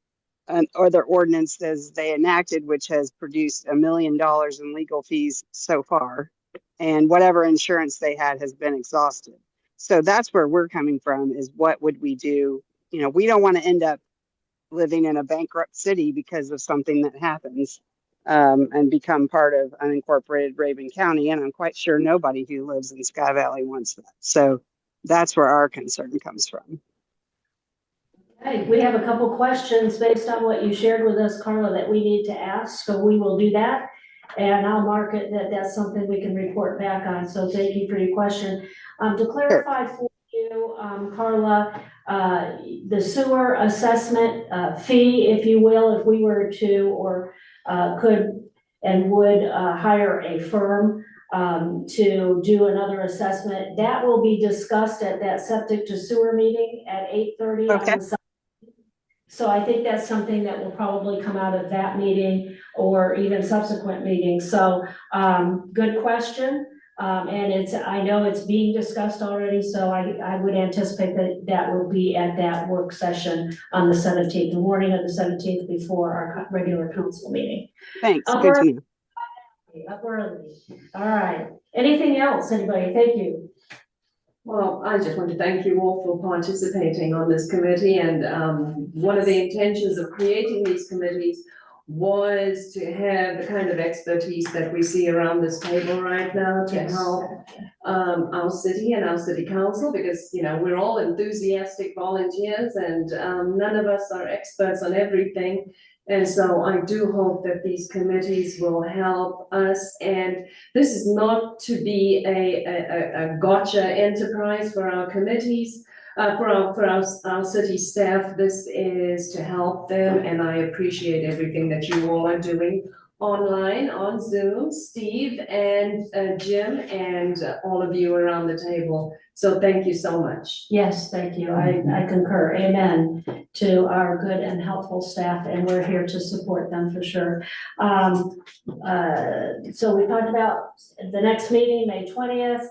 or their ordinances they enacted, which has produced $1 million in legal fees so far. And whatever insurance they had has been exhausted. So that's where we're coming from, is what would we do? You know, we don't want to end up living in a bankrupt city because of something that happens, and become part of unincorporated Raven County. And I'm quite sure nobody who lives in Sky Valley wants that. So that's where our concern comes from. Okay, we have a couple questions based on what you shared with us, Carla, that we need to ask, so we will do that. And I'll mark it that that's something we can report back on. So thank you for your question. To clarify for you, Carla, the sewer assessment fee, if you will, if we were to or could and would hire a firm to do another assessment, that will be discussed at that septic to sewer meeting at 8:30 on Sunday. So I think that's something that will probably come out of that meeting or even subsequent meetings. So good question. And I know it's being discussed already, so I would anticipate that that will be at that work session on the 17th, the morning of the 17th before our regular council meeting. Thanks, good to know. Up early. All right. Anything else, anybody? Thank you. Well, I just want to thank you all for participating on this committee, and one of the intentions of creating these committees was to have the kind of expertise that we see around this table right now to help our city and our city council, because, you know, we're all enthusiastic volunteers and none of us are experts on everything. And so I do hope that these committees will help us. And this is not to be a gotcha enterprise for our committees, for our city staff. This is to help them, and I appreciate everything that you all are doing online, on Zoom, Steve and Jim, and all of you around the table. So thank you so much. Yes, thank you. I concur. Amen to our good and helpful staff, and we're here to support them for sure. So we talked about the next meeting, May 20th,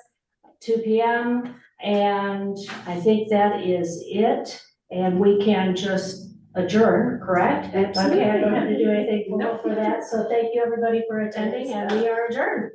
2 p.m. And I think that is it. And we can just adjourn, correct? Absolutely. Okay, I don't have to do anything for that. So thank you, everybody, for attending, and we are adjourned.